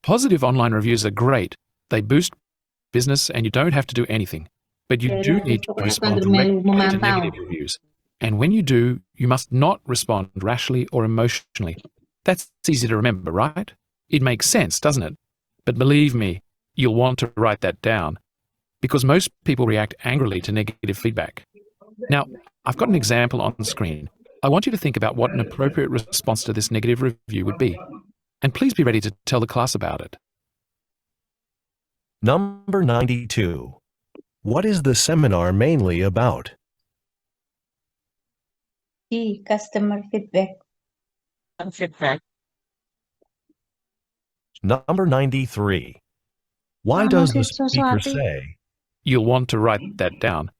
Positive online reviews are great. They boost business and you don't have to do anything. But you do need to respond directly to negative reviews. And when you do, you must not respond rashly or emotionally. That's easy to remember, right? It makes sense, doesn't it? But believe me, you'll want to write that down because most people react angrily to negative feedback. Now, I've got an example on the screen. I want you to think about what an appropriate response to this negative review would be. And please be ready to tell the class about it. Number 92. What is the seminar mainly about? Customer feedback. Feedback. Number 93. Why does the speaker say? You'll want to write that down.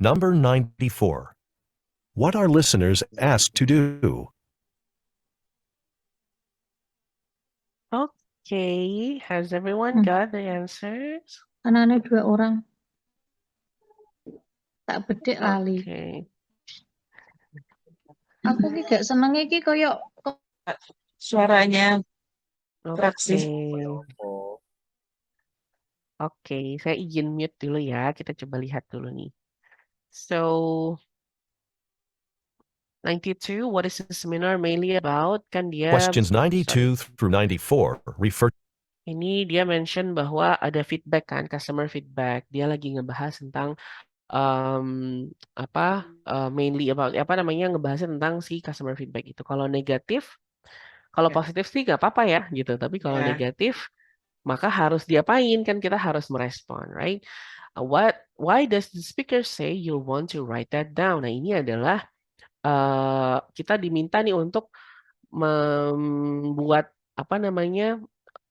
Number 94. What are listeners asked to do? Okay, has everyone got the answers? Anak-anak 2 orang. Tak bedek lali. Okay. Aku ki gak seneng iki koyo Suaranya Oke. Oke, saya izin mute dulu ya. Kita coba lihat dulu nih. So, 92, what is the seminar mainly about? Kan dia Questions 92 through 94 refer. Ini dia mention bahwa ada feedback kan, customer feedback. Dia lagi ngebahas tentang mainly about ngebahas tentang si customer feedback itu. Kalau negatif, kalau positif sih nggak apa-apa ya gitu. Tapi kalau negatif maka harus diapain? Kan kita harus merespon, right? Why does the speaker say you'll want to write that down? Nah, ini adalah kita diminta nih untuk membuat apa namanya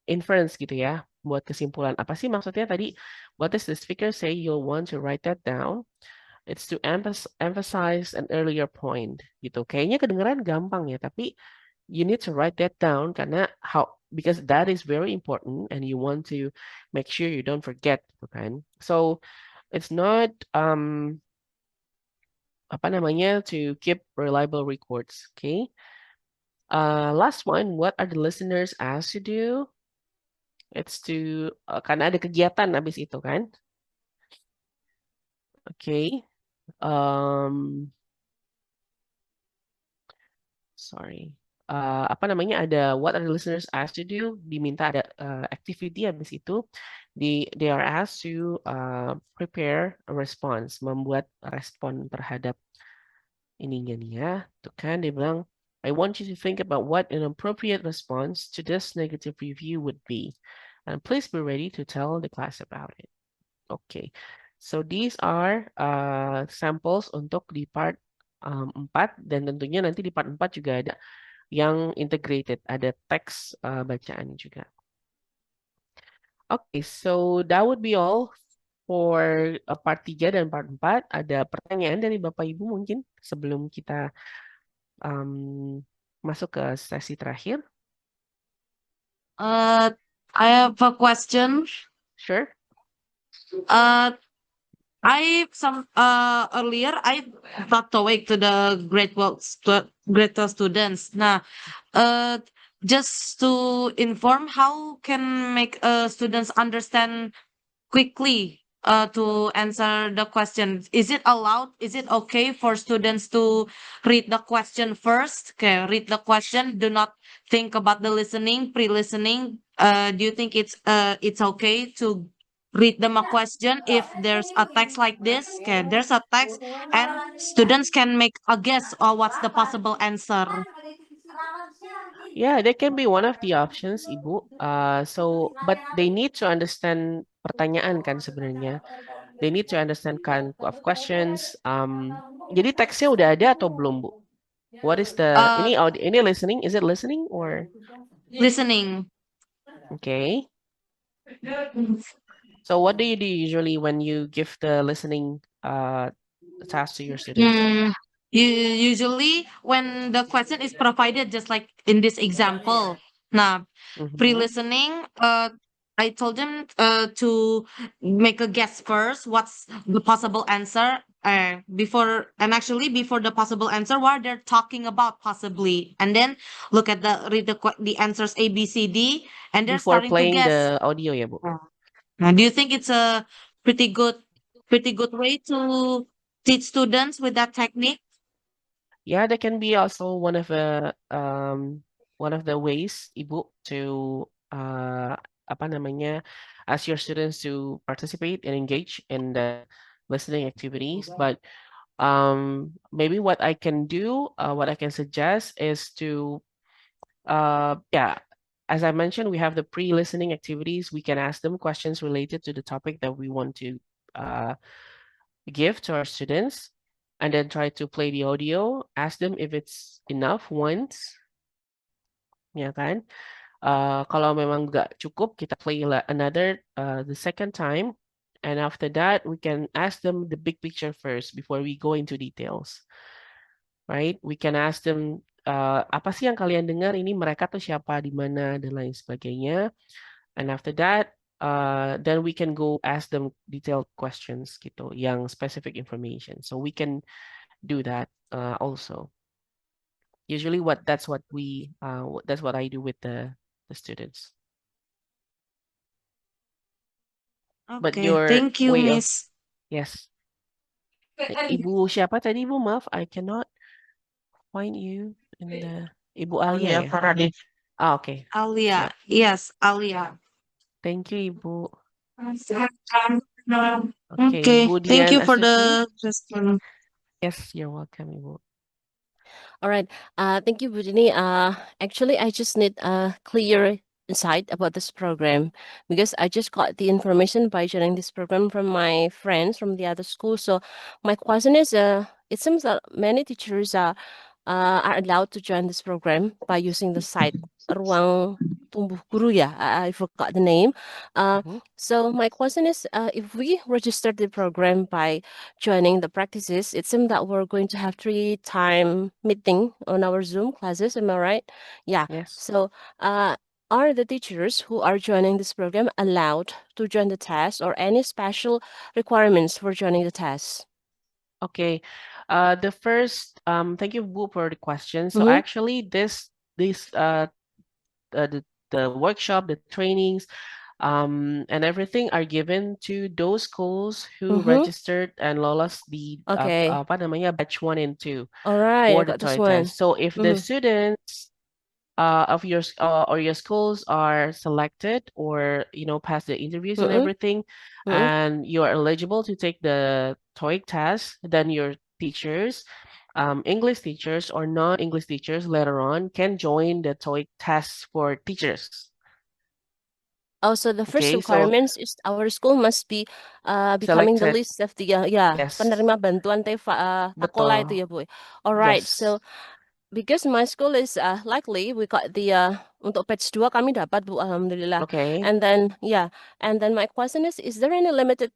inference gitu ya, buat kesimpulan. Apa sih maksudnya tadi? What does the speaker say you'll want to write that down? It's to emphasize an earlier point gitu. Kayaknya kedengeran gampang ya, tapi you need to write that down karena because that is very important and you want to make sure you don't forget, gitu kan? So it's not apa namanya to keep reliable records, okay? Last one, what are the listeners asked to do? It's to karena ada kegiatan habis itu kan? Okay. Sorry. Apa namanya ada what are the listeners asked to do? Diminta ada activity habis itu. They are asked to prepare a response, membuat respon terhadap ininya nih ya. Tuh kan dia bilang, I want you to think about what an appropriate response to this negative review would be. And please be ready to tell the class about it. Okay. So these are samples untuk di part 4 dan tentunya nanti di part 4 juga ada yang integrated, ada teks bacaan juga. Okay, so that would be all for part 3 dan part 4. Ada pertanyaan dari Bapak Ibu mungkin sebelum kita masuk ke sesi terakhir? I have a question. Sure. Earlier I taught TOEIC to the grade 12 students. Nah, just to inform, how can make students understand quickly to answer the question? Is it allowed? Is it okay for students to read the question first? Okay, read the question. Do not think about the listening, pre-listening. Do you think it's okay to read them a question if there's a text like this? Okay, there's a text and students can make a guess or what's the possible answer. Yeah, that can be one of the options, Ibu. But they need to understand pertanyaan kan sebenarnya. They need to understand kind of questions. Jadi teksnya udah ada atau belum, Bu? What is the ini listening? Is it listening or listening? Okay. So what do you do usually when you give the listening task to your students? Usually when the question is provided, just like in this example. Now, pre-listening, I told them to make a guess first. What's the possible answer? Before the possible answer, what they're talking about possibly, and then read the answers A, B, C, D, and they're before starting playing to guess. the audio, ya, Bu. Now, do you think it's a pretty good way to teach students with that technique? Yeah, that can be also one of the ways, Ibu, to ask your students to participate and engage in the listening activities. But maybe what I can do, what I can suggest is to, as I mentioned, we have the pre-listening activities. We can ask them questions related to the topic that we want to give to our students, and then try to play the audio. Ask them if it's enough once, ya kan? Kalau memang nggak cukup, kita play another the second time, and after that we can ask them the big picture first before we go into details, right? We can ask them apa sih yang kalian dengar ini, mereka tuh siapa, di mana, dan lain sebagainya. And after that, then we can go ask them detailed questions gitu, yang specific information. So we can do that also. Usually, that's what I do with the students. But Okay, your thank you, way Miss. Yes. Ibu siapa tadi, Bu? Maaf, I cannot find you in the Ibu Alia, ya? Faradi. Okay. Alia, yes, Alia. Thank you, Ibu. Okay, Ibu thank you Dian for Astuti. the question. Yes, you're welcome, Ibu. All right. Thank you, Bu Jenny. Actually, I just need a clear insight about this program because I just got the information by joining this program from my friends from the other school. So my question is, it seems that many teachers are allowed to join this program by using the site Ruang Tumbuh Guru. Yeah, I forgot the name. So my question is, if we register the program by joining the practices, it seems that we're going to have 3-time meeting on our Zoom classes. Am I right? Yeah. Yes. So, are the teachers who are joining this program allowed to join the test or any special requirements for joining the test? Okay. The first, thank you, Bu, for the question. So Mhm. actually, the workshop, the trainings, and everything are given to those schools who Mhm. registered and lolos the Okay. apa namanya batch 1 and 2 All right, I for the got this TOEIC one. test. So if the Mhm. students of or your schools are selected or pass the interviews and Mm-mm. everything, Mm-mm. and you are eligible to take the TOEIC test, then your teachers, English teachers or non-English teachers later on can join the TOEIC test for teachers. Oh, so the first Okay, so requirements is our school must be becoming the selected. list of the yeah Yes, penerima bantuan Takola itu betul. ya Bu. All right, Yes. so because my school is likely we got the untuk batch 2 kami dapat Bu, alhamdulillah. Okay. And then my question is there any limited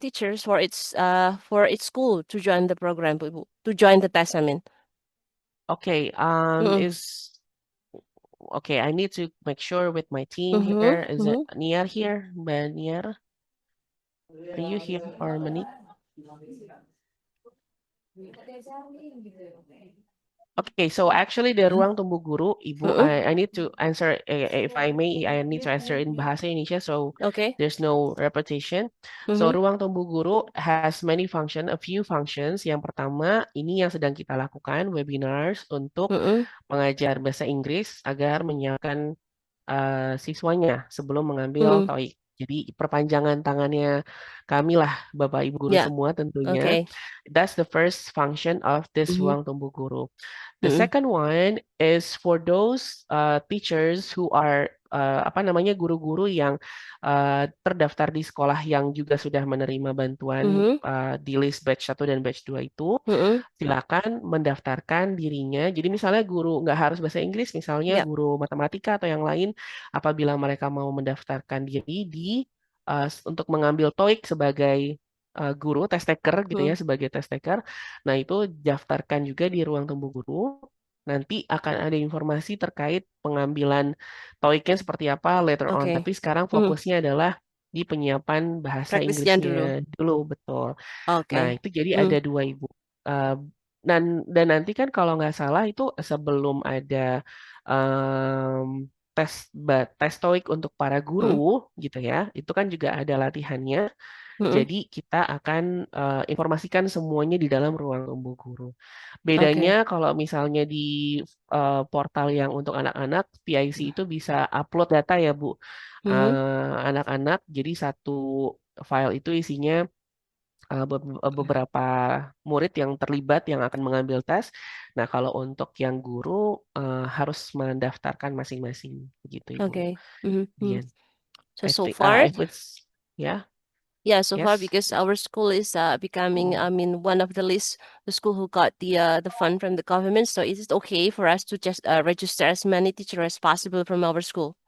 teachers for its school to join the program Bu, to join the test Okay, okay, I need to make sure with my team here. Is it Niar here? Mbak Niar? Are you here or Manik? Okay, so actually the Ruang Tumbuh Guru, Ibu, I need to answer, if I may, I need to answer in Bahasa Indonesia, so Okay. there's no repetition. So Ruang Tumbuh Guru has many function, a few functions. Yang pertama, ini yang sedang kita lakukan, webinars untuk mengajar bahasa Inggris agar menyiapkan siswanya sebelum mengambil TOEIC. Jadi perpanjangan tangannya kami lah, Bapak Ibu guru Yeah. semua tentunya. Okay. That's the first function of this Ruang Tumbuh Guru. The second one is for those teachers who are guru-guru yang terdaftar di sekolah yang juga sudah menerima bantuan di list batch 1 dan batch 2 itu, silakan mendaftarkan dirinya. Jadi misalnya guru nggak harus bahasa Inggris, misalnya Yeah. guru matematika atau yang lain, apabila mereka mau mendaftarkan diri untuk mengambil TOEIC sebagai guru test taker gitu ya, sebagai test taker. Nah, itu daftarkan juga di Ruang Tumbuh Guru. Nanti akan ada informasi terkait pengambilan TOEIC-nya seperti apa later on. Okay. Tapi sekarang fokusnya adalah di penyiapan bahasa Praktisnya dulu. Inggrisnya dulu, betul. Nah, Okay. itu jadi ada 2 Ibu. Dan nanti kan kalau nggak salah itu sebelum ada tes TOEIC untuk para guru gitu ya, itu kan juga ada latihannya. Jadi kita akan informasikan semuanya di dalam Ruang Tumbuh Guru. Bedanya kalau misalnya di portal yang untuk anak-anak, PIC itu bisa upload data ya Bu, anak-anak. Jadi satu file itu isinya beberapa murid yang terlibat yang akan mengambil tes. Nah, kalau untuk yang guru harus mendaftarkan masing-masing begitu Ibu. Okay. Dian. So far, if it's yeah, so far yes. because our school is becoming, one of the list, the school who got the fund from the government. So is it okay for us to just register as many teachers as possible from our school?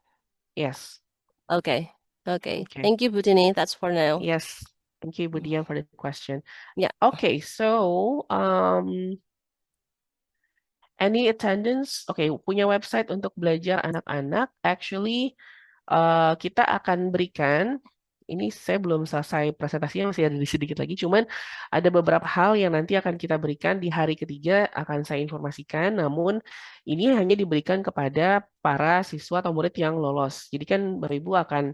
Yes. Okay. Thank you, Butini. That's for now. Yes. Thank you, Budian, for the question. Yeah. Okay, so any attendance? Okay, punya website untuk belajar anak-anak. Actually, kita akan berikan. Ini saya belum selesai presentasinya, masih ada sedikit lagi. Cuman ada beberapa hal yang nanti akan kita berikan di hari ketiga akan saya informasikan. Namun ini hanya diberikan kepada para siswa atau murid yang lolos. Jadi kan Bapak Ibu akan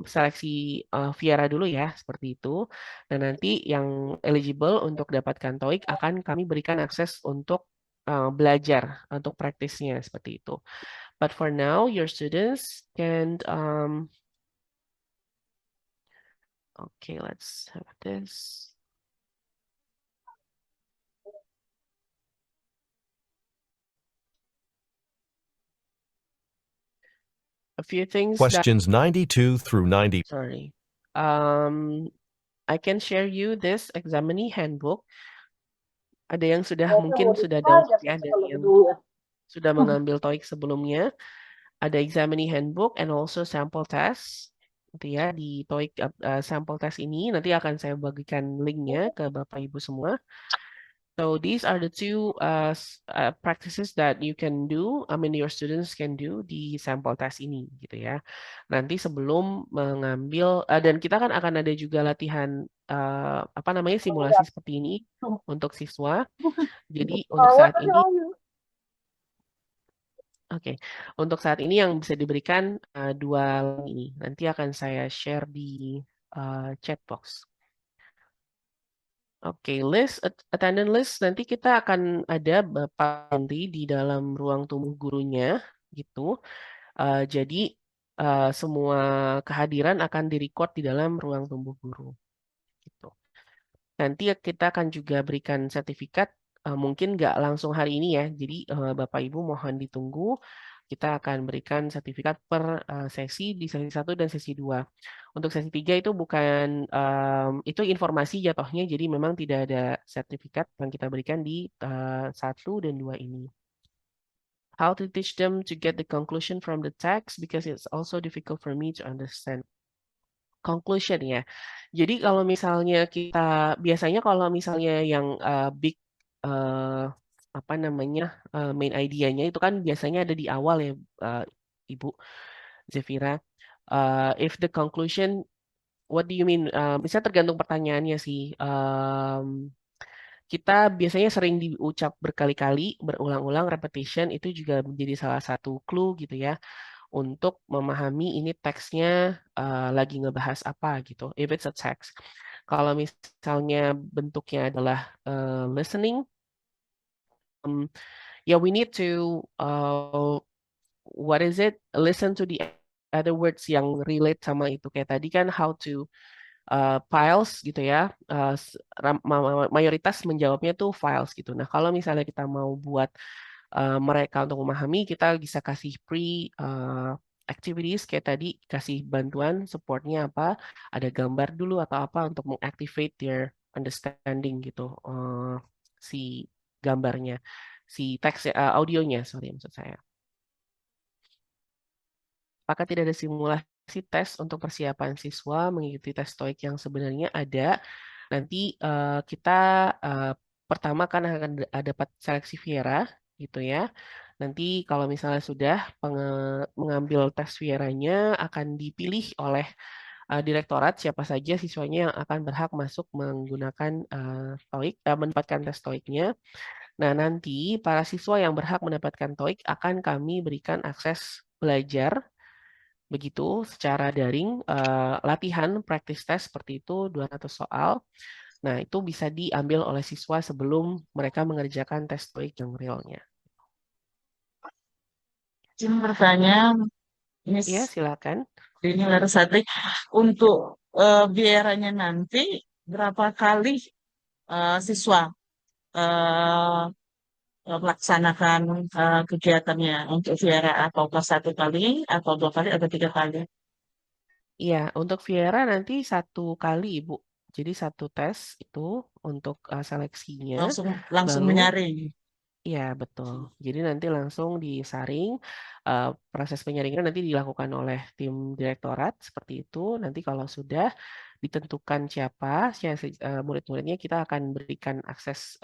seleksi Viera dulu ya, seperti itu. Dan nanti yang eligible untuk dapatkan TOEIC akan kami berikan akses untuk belajar, untuk praktisnya seperti itu. But for now, your students can okay, let's have this. a few things that, Questions 92 through 90. sorry. I can share you this examinee handbook. Ada yang mungkin sudah download ya dari yang sudah mengambil TOEIC sebelumnya. Ada examinee handbook and also sample test. Gitu ya, di TOEIC sample test ini nanti akan saya bagikan linknya ke Bapak Ibu semua. So these are the two practices that you can do, your students can do di sampel test ini, gitu ya. Nanti sebelum mengambil, dan kita kan akan ada juga latihan simulasi seperti ini untuk siswa. Jadi untuk saat ini, untuk saat ini yang bisa diberikan dua link ini. Nanti akan saya share di chat box. Attendance list nanti kita akan ada Bapak nanti di dalam ruang tunggu gurunya gitu. Jadi semua kehadiran akan direcord di dalam ruang tunggu guru gitu. Nanti kita akan juga berikan sertifikat, mungkin nggak langsung hari ini ya. Jadi Bapak Ibu mohon ditunggu. Kita akan berikan sertifikat per sesi di sesi 1 dan sesi 2. Untuk sesi 3 itu bukan, itu informasi jatuhnya, jadi memang tidak ada sertifikat yang kita berikan di 1 dan 2 ini. How to teach them to get the conclusion from the text because it's also difficult for me to understand. Conclusion ya. Jadi kalau misalnya biasanya kalau misalnya yang big main idenya itu kan biasanya ada di awal ya, Ibu Zefira. If the conclusion, what do you mean? Misalnya tergantung pertanyaannya sih. Kita biasanya sering diucap berkali-kali, berulang-ulang, repetition itu juga menjadi salah satu clue gitu ya untuk memahami ini teksnya lagi ngebahas apa gitu. If it's a text. Kalau misalnya bentuknya adalah listening, we need to listen to the other words yang relate sama itu. Kayak tadi kan how to files gitu ya. Mayoritas menjawabnya tuh files gitu. Nah, kalau misalnya kita mau buat mereka untuk memahami, kita bisa kasih activities kayak tadi, kasih bantuan supportnya apa, ada gambar dulu atau apa untuk mengactivate their understanding gitu, si gambarnya, si teks audionya, maksud saya. Apakah tidak ada simulasi tes untuk persiapan siswa mengikuti tes TOEIC yang sebenarnya ada? Nanti kita pertama kan akan dapat seleksi Viera gitu ya. Nanti kalau misalnya sudah mengambil tes Vieranya akan dipilih oleh direktorat siapa saja siswanya yang akan berhak masuk menggunakan TOEIC, mendapatkan tes TOEIC-nya. Nah, nanti para siswa yang berhak mendapatkan TOEIC akan kami berikan akses belajar begitu secara daring, latihan practice test seperti itu 200 soal. Nah, itu bisa diambil oleh siswa sebelum mereka mengerjakan tes TOEIC yang realnya. Izin bertanya, Miss. Ya, silakan. Ini Larasati, untuk biayanya nanti berapa kali siswa melaksanakan kegiatannya untuk Viera, apakah 1 kali atau 2 kali atau 3 kali? Iya, untuk Viera nanti 1 kali, Ibu. Jadi 1 tes itu untuk seleksinya. Langsung menyaring. Iya, betul. Jadi nanti langsung disaring. Proses penyaringan nanti dilakukan oleh tim direktorat seperti itu. Nanti kalau sudah ditentukan siapa murid-muridnya, kita akan berikan akses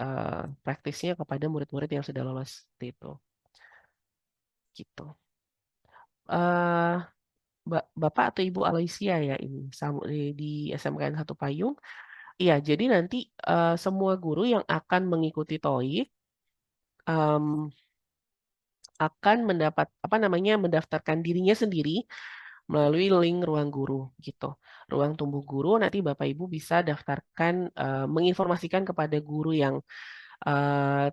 praktisnya kepada murid-murid yang sudah lolos seperti itu. Gitu. Bapak atau Ibu Aloysia ya ini di SMKN 1 Payung. Iya, jadi nanti semua guru yang akan mengikuti TOEIC akan mendaftarkan dirinya sendiri melalui link ruang guru gitu. Ruang tumbuh guru nanti Bapak Ibu bisa daftarkan, menginformasikan kepada guru yang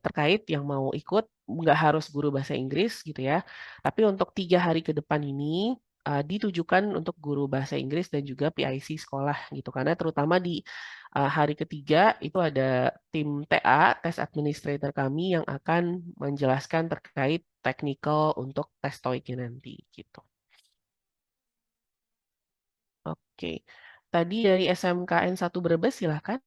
terkait yang mau ikut, nggak harus guru bahasa Inggris gitu ya. Tapi untuk 3 hari ke depan ini ditujukan untuk guru bahasa Inggris dan juga PIC sekolah gitu. Karena terutama di hari ketiga itu ada tim TA, test administrator kami yang akan menjelaskan terkait technical untuk tes TOEIC nanti gitu. Oke. Tadi dari SMKN 1 Brebes silahkan.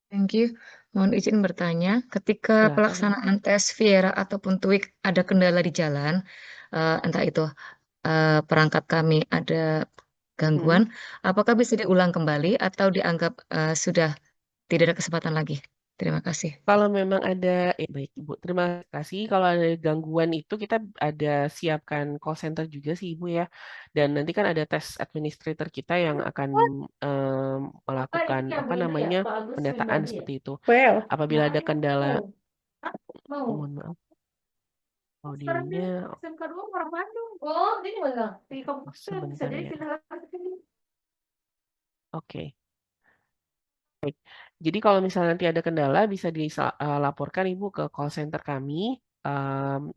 Thank you. Mohon izin bertanya, ketika Silakan. pelaksanaan tes Viera ataupun TOEIC ada kendala di jalan, entah itu perangkat kami ada gangguan, apakah bisa diulang kembali atau dianggap sudah tidak ada kesempatan lagi? Terima kasih. Kalau memang ada, baik Ibu, terima kasih. Kalau ada gangguan itu kita ada siapkan call center juga sih Ibu ya. Dan nanti kan ada tes administrator kita yang akan melakukan apa namanya pendataan seperti itu. Apabila ada kendala, mohon maaf, audionya SMK 2 orang Bandung. Oh, ini mana? Di komputer bisa sebentar jadi ya. pindah ke sini. Oke. Baik. Jadi kalau misalnya nanti ada kendala bisa dilaporkan Ibu ke call center kami.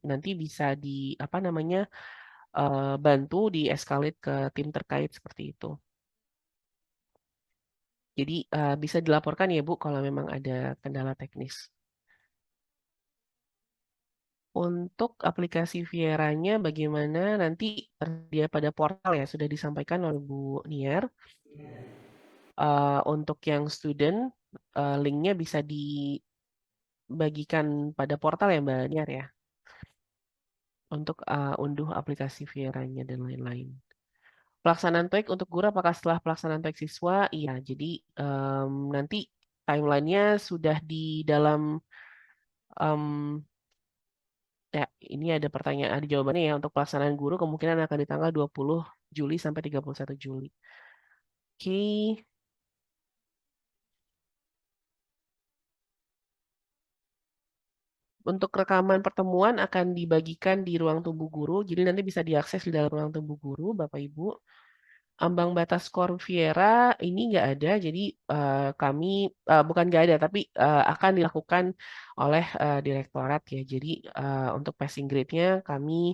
Nanti bisa di apa namanya bantu di escalate ke tim terkait seperti itu. Jadi bisa dilaporkan ya Bu kalau memang ada kendala teknis. Untuk aplikasi Viera-nya bagaimana nanti tersedia pada portal ya sudah disampaikan oleh Bu Niar. Untuk yang student linknya bisa dibagikan pada portal ya Mbak Niar ya. Untuk unduh aplikasi Viera-nya dan lain-lain. Pelaksanaan TOEIC untuk guru apakah setelah pelaksanaan TOEIC siswa? Iya, jadi nanti timeline-nya sudah di dalam ya ini ada pertanyaan, ada jawabannya ya. Untuk pelaksanaan guru kemungkinan akan di tanggal 20 Juli sampai 31 Juli. Oke. Untuk rekaman pertemuan akan dibagikan di ruang tunggu guru, jadi nanti bisa diakses di dalam ruang tunggu guru, Bapak Ibu. Ambang batas skor Viera ini nggak ada, jadi kami bukan nggak ada, tapi akan dilakukan oleh direktorat ya. Jadi untuk passing grade-nya kami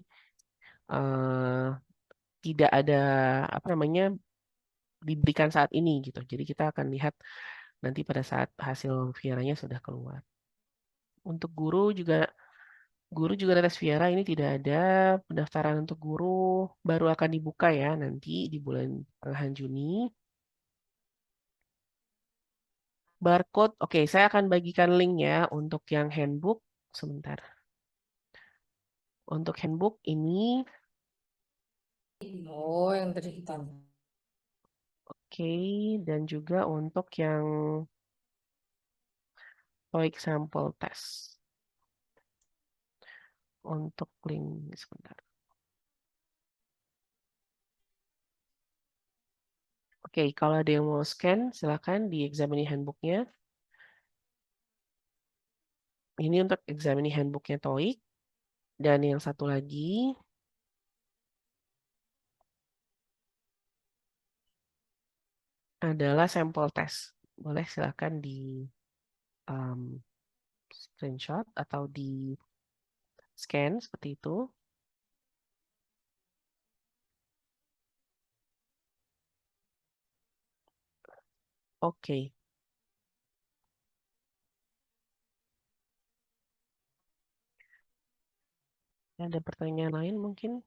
tidak ada apa namanya diberikan saat ini gitu. Jadi kita akan lihat nanti pada saat hasil Viera-nya sudah keluar. Untuk guru juga tes Viera ini tidak ada. Pendaftaran untuk guru baru akan dibuka ya nanti di bulan pertengahan Juni. Barcode, oke, saya akan bagikan link ya untuk yang handbook. Sebentar. Untuk handbook ini. Oh, yang tadi hitam. Oke, dan juga untuk yang TOEIC sample test. Untuk link sebentar. Oke, kalau ada yang mau scan, silakan di examine handbooknya. Ini untuk examine handbooknya TOEIC. Dan yang satu lagi adalah sampel test. Boleh silakan di screenshot atau di scan seperti itu. Oke. Ada pertanyaan lain mungkin?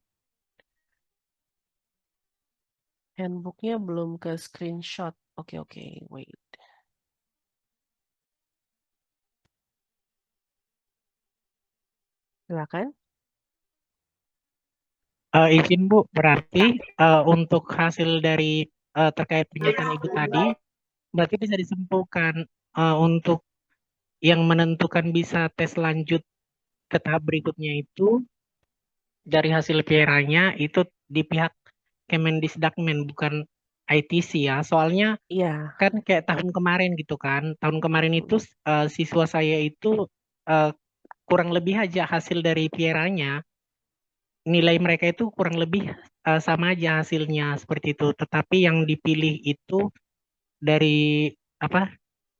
Handbooknya belum ke screenshot. Oke, wait. Silakan. Izin Bu, berarti untuk hasil dari terkait pernyataan Ibu tadi, berarti bisa disimpulkan untuk yang menentukan bisa tes lanjut ke tahap berikutnya itu dari hasil Viera-nya itu di pihak Kemendisdakmen bukan ITC ya. Soalnya kan kayak tahun kemarin gitu kan. Tahun kemarin itu siswa saya itu kurang lebih aja hasil dari Viera-nya. Nilai mereka itu kurang lebih sama aja hasilnya seperti itu. Tetapi yang dipilih itu dari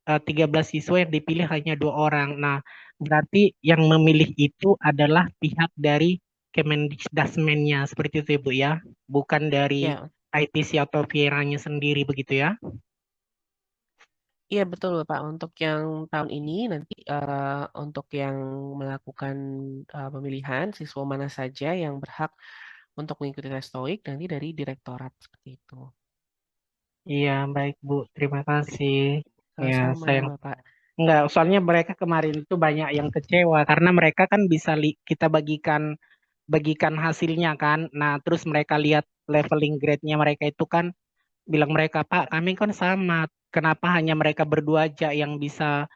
13 siswa yang dipilih hanya 2 orang. Nah, berarti yang memilih itu adalah pihak dari Kemendikbudmen-nya seperti itu Ibu ya, bukan dari ITC atau Viera-nya sendiri begitu ya? Iya betul Pak. Untuk yang tahun ini nanti untuk yang melakukan pemilihan siswa mana saja yang berhak untuk mengikuti tes TOEIC nanti dari direktorat seperti itu. Iya, baik Bu. Terima kasih. Ya, Sama-sama, Bapak. enggak, soalnya mereka kemarin itu banyak yang kecewa karena mereka kan bisa kita bagikan hasilnya kan. Nah, terus mereka lihat leveling grade-nya mereka itu kan bilang mereka, Pak, kami kan sama. Kenapa hanya mereka berdua aja yang bisa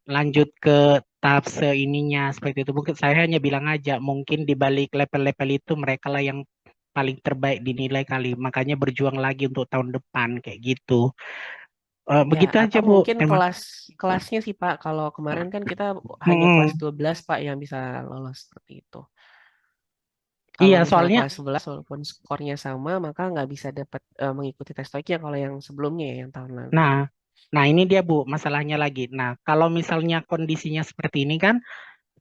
lanjut ke tahap seininya seperti itu. Mungkin saya hanya bilang aja, mungkin di balik level-level itu mereka lah yang paling terbaik dinilai kali. Makanya berjuang lagi untuk tahun depan kayak gitu. Ya, Begitu aja atau Bu. mungkin kelasnya sih Pak. Kalau kemarin kan kita hanya kelas 12 Pak yang bisa lolos seperti itu. Kalau Iya, misalnya soalnya kelas 11 walaupun skornya sama, maka nggak bisa dapat mengikuti tes TOEIC-nya kalau yang sebelumnya ya, yang tahun lalu. Nah ini dia Bu, masalahnya lagi. Nah, kalau misalnya kondisinya seperti ini kan,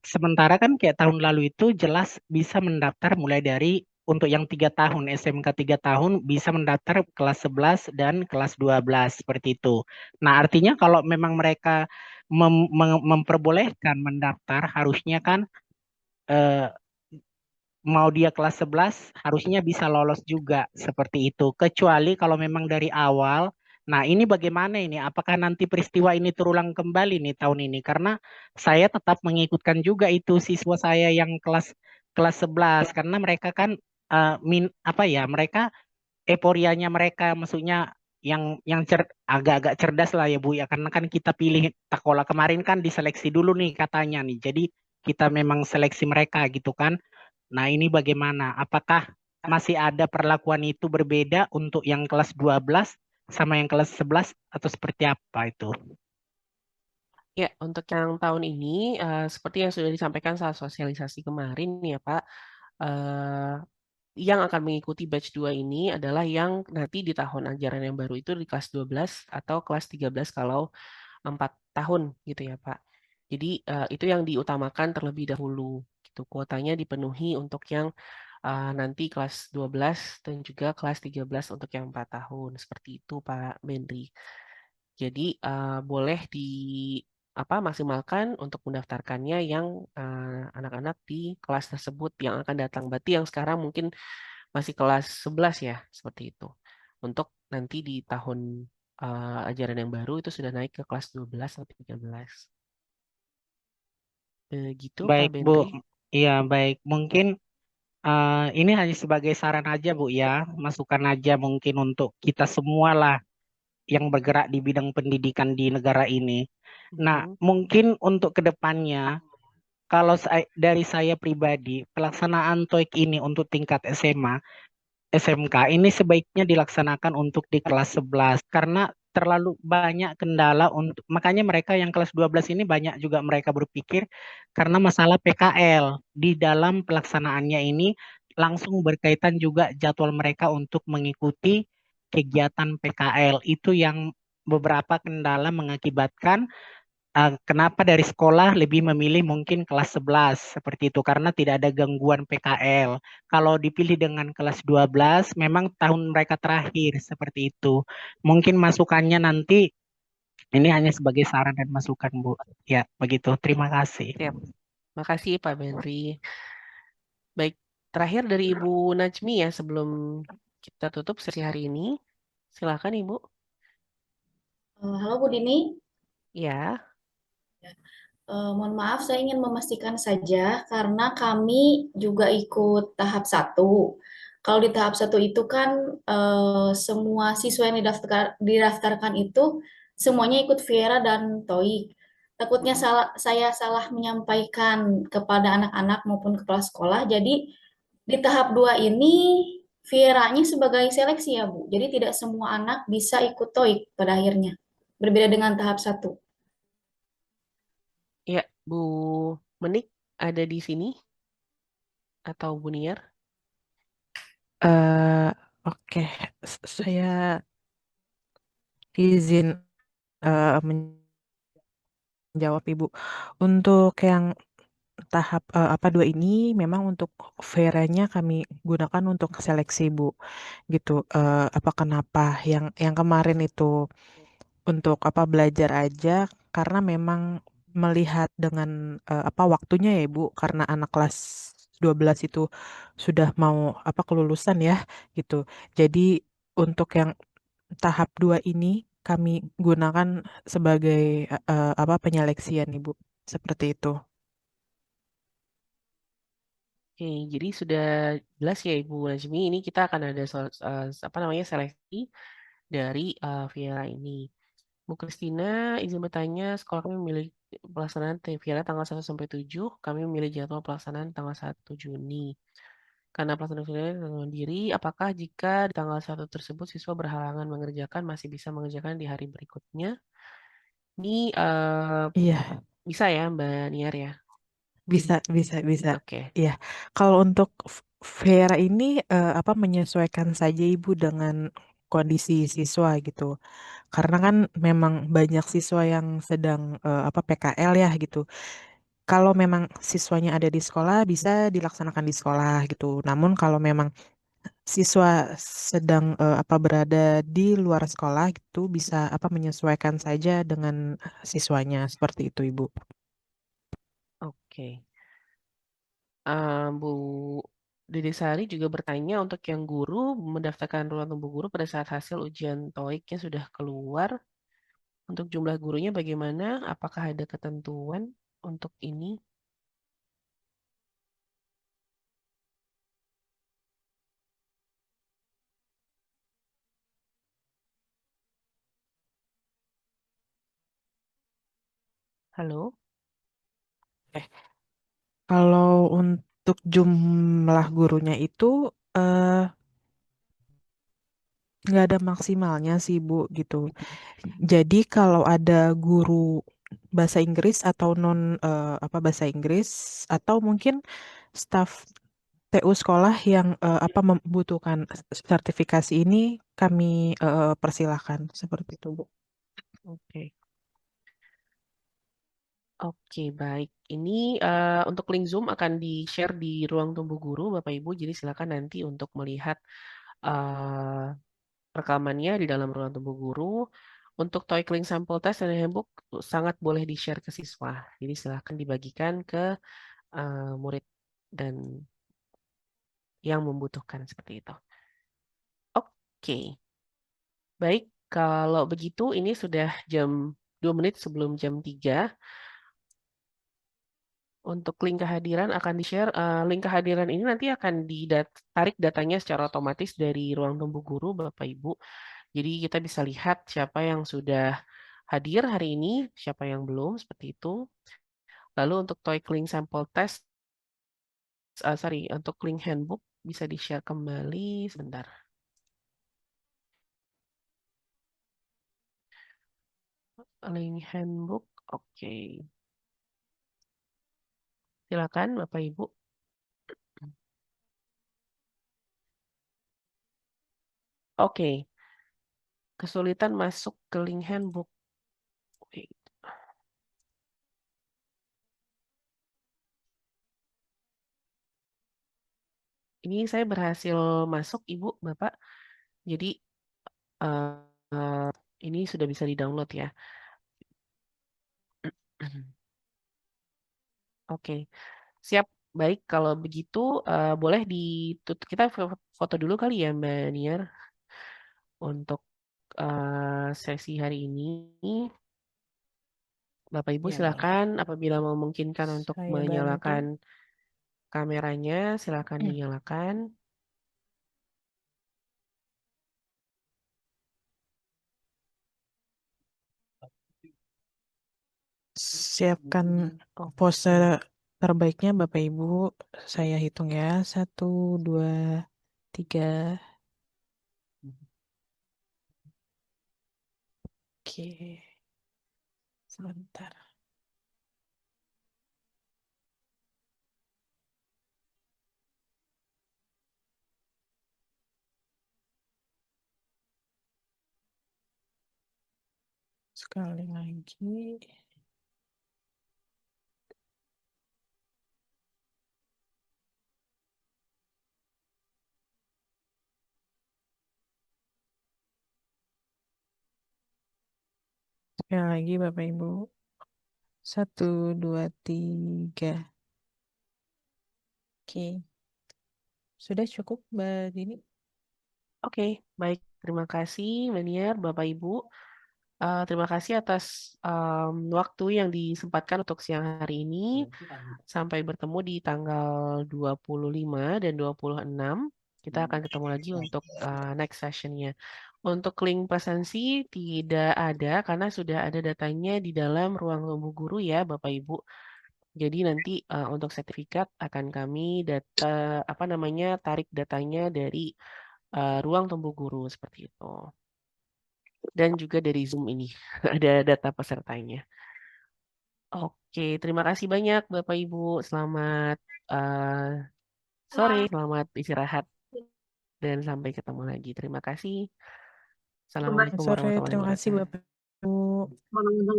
sementara kan kayak tahun lalu itu jelas bisa mendaftar mulai dari untuk yang 3 tahun, SMK 3 tahun bisa mendaftar kelas 11 dan kelas 12 seperti itu. Nah, artinya kalau memang mereka memperbolehkan mendaftar, harusnya kan eh, mau dia kelas 11 harusnya bisa lolos juga seperti itu. Kecuali kalau memang dari awal. Nah, ini bagaimana ini? Apakah nanti peristiwa ini terulang kembali nih tahun ini? Karena saya tetap mengikutkan juga itu siswa saya yang kelas kelas 11 karena mereka kan mereka euforianya mereka maksudnya yang agak-agak cerdas lah ya Bu ya, karena kan kita pilih sekolah kemarin kan diseleksi dulu nih katanya nih. Jadi kita memang seleksi mereka gitu kan. Nah, ini bagaimana? Apakah masih ada perlakuan itu berbeda untuk yang kelas 12 sama yang kelas 11 atau seperti apa itu? Ya, untuk yang tahun ini, seperti yang sudah disampaikan saat sosialisasi kemarin ya Pak, yang akan mengikuti batch 2 ini adalah yang nanti di tahun ajaran yang baru itu di kelas 12 atau kelas 13 kalau 4 tahun gitu ya Pak. Jadi itu yang diutamakan terlebih dahulu gitu. Kuotanya dipenuhi untuk yang nanti kelas 12 dan juga kelas 13 untuk yang 4 tahun. Seperti itu Pak Mendri. Jadi boleh maksimalkan untuk mendaftarkannya yang anak-anak di kelas tersebut yang akan datang. Berarti yang sekarang mungkin masih kelas 11 ya, seperti itu. Untuk nanti di tahun ajaran yang baru itu sudah naik ke kelas 12 atau 13. Begitu Pak Baik Bu, Benri. iya baik. Mungkin ini hanya sebagai saran aja Bu ya, masukan aja mungkin untuk kita semua lah yang bergerak di bidang pendidikan di negara ini. Nah, mungkin untuk kedepannya, kalau dari saya pribadi, pelaksanaan TOEIC ini untuk tingkat SMA, SMK ini sebaiknya dilaksanakan untuk di kelas 11 karena terlalu banyak kendala makanya mereka yang kelas 12 ini banyak juga mereka berpikir karena masalah PKL di dalam pelaksanaannya ini langsung berkaitan juga jadwal mereka untuk mengikuti kegiatan PKL itu yang beberapa kendala mengakibatkan kenapa dari sekolah lebih memilih mungkin kelas 11 seperti itu karena tidak ada gangguan PKL. Kalau dipilih dengan kelas 12 memang tahun mereka terakhir seperti itu. Mungkin masukannya nanti ini hanya sebagai saran dan masukan Bu. Ya, begitu. Terima kasih. Siap. Makasih Pak Benri. Baik, terakhir dari Ibu Najmi ya sebelum kita tutup sesi hari ini. Silakan Ibu. Halo Bu Dini. Ya. Mohon maaf, saya ingin memastikan saja karena kami juga ikut tahap 1. Kalau di tahap 1 itu kan semua siswa yang didaftarkan itu semuanya ikut Viera dan TOEIC. Takutnya saya salah menyampaikan kepada anak-anak maupun kepala sekolah. Jadi di tahap 2 ini Viera-nya sebagai seleksi ya Bu. Jadi tidak semua anak bisa ikut TOEIC pada akhirnya. Berbeda dengan tahap 1. Ya, Bu Menik ada di sini? Atau Bu Niar? Oke, saya izin menjawab Ibu. Untuk yang tahap 2 ini memang untuk Vera-nya kami gunakan untuk seleksi Bu. Gitu. Kenapa yang kemarin itu untuk belajar aja karena memang melihat dengan waktunya ya Ibu karena anak kelas 12 itu sudah mau kelulusan ya gitu. Jadi untuk yang tahap 2 ini kami gunakan sebagai penyeleksian Ibu. Seperti itu. Oke, jadi sudah jelas ya Ibu Najmi, ini kita akan ada seleksi dari Viera ini. Bu Kristina, izin bertanya, sekolah kami memilih pelaksanaan Viera tanggal 1 sampai 7, kami memilih jadwal pelaksanaan tanggal 1 Juni. Karena pelaksanaan Viera mandiri, apakah jika di tanggal 1 tersebut siswa berhalangan mengerjakan, masih bisa mengerjakan di hari berikutnya? Ini Iya, bisa ya Mbak Niar ya? bisa. Oke. Iya. Kalau untuk Vera ini menyesuaikan saja Ibu dengan kondisi siswa gitu. Karena kan memang banyak siswa yang sedang PKL ya gitu. Kalau memang siswanya ada di sekolah bisa dilaksanakan di sekolah gitu. Namun kalau memang siswa sedang berada di luar sekolah gitu bisa menyesuaikan saja dengan siswanya seperti itu Ibu. Oke. Bu Dede Sari juga bertanya untuk yang guru mendaftarkan ruang tunggu guru pada saat hasil ujian TOEIC-nya sudah keluar. Untuk jumlah gurunya bagaimana? Apakah ada ketentuan untuk ini? Halo? Kalau untuk jumlah gurunya itu nggak ada maksimalnya sih Bu gitu. Jadi kalau ada guru bahasa Inggris atau non bahasa Inggris atau mungkin staf TU sekolah yang membutuhkan sertifikasi ini kami persilahkan seperti itu Bu. Oke. Oke, baik. Ini untuk link Zoom akan di-share di ruang tunggu guru, Bapak Ibu. Jadi silakan nanti untuk melihat rekamannya di dalam ruang tunggu guru. Untuk TOEIC link sampel test dan handbook sangat boleh di-share ke siswa. Jadi silakan dibagikan ke murid dan yang membutuhkan seperti itu. Oke. Baik, kalau begitu ini sudah jam 2 menit sebelum jam 3. Untuk link kehadiran akan di-share. Link kehadiran ini nanti akan ditarik datanya secara otomatis dari ruang tunggu guru, Bapak Ibu. Jadi kita bisa lihat siapa yang sudah hadir hari ini, siapa yang belum, seperti itu. Lalu untuk TOEIC link sampel test, untuk link handbook bisa di-share kembali sebentar. Link handbook, oke. Silakan Bapak Ibu. Oke. Kesulitan masuk ke link handbook. Wait. Ini saya berhasil masuk, Ibu, Bapak. Jadi ini sudah bisa di-download ya. Oke, siap. Baik, kalau begitu boleh ditutup. Kita foto dulu kali ya, Mbak Niar, untuk sesi hari ini. Bapak Ibu Ya, boleh. silakan apabila memungkinkan untuk Saya menyalakan bantu. kameranya, silakan dinyalakan. Siapkan pose terbaiknya Bapak Ibu. Saya hitung ya. 1, 2, 3. Oke. Sebentar. Sekali lagi. Sekali lagi Bapak Ibu. 1, 2, 3. Oke. Sudah cukup, Mbak Dini? Oke, baik. Terima kasih, Manier, Bapak Ibu. Terima kasih atas waktu yang disempatkan untuk siang hari ini. Sampai bertemu di tanggal 25 dan 26. Kita akan ketemu lagi untuk next sessionnya. Untuk link presensi tidak ada karena sudah ada datanya di dalam ruang tunggu guru ya, Bapak Ibu. Jadi nanti untuk sertifikat akan kami tarik datanya dari ruang tunggu guru seperti itu. Dan juga dari Zoom ini ada data pesertanya. Oke, terima kasih banyak Bapak Ibu. Selamat sore, selamat istirahat dan sampai ketemu lagi. Terima kasih. Assalamualaikum Sore, warahmatullahi terima kasih wabarakatuh. Bapak Ibu.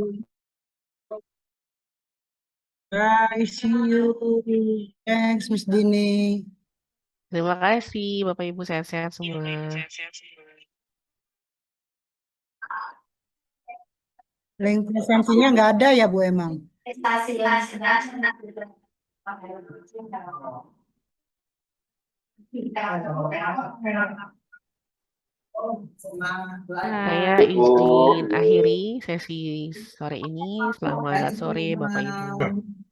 Bye, see you. Thanks, Miss Dini. Terima kasih Bapak Ibu, sehat-sehat semua. Link presensinya nggak ada ya Bu emang? Saya izin akhiri sesi sore ini. Selamat sore Bapak Ibu.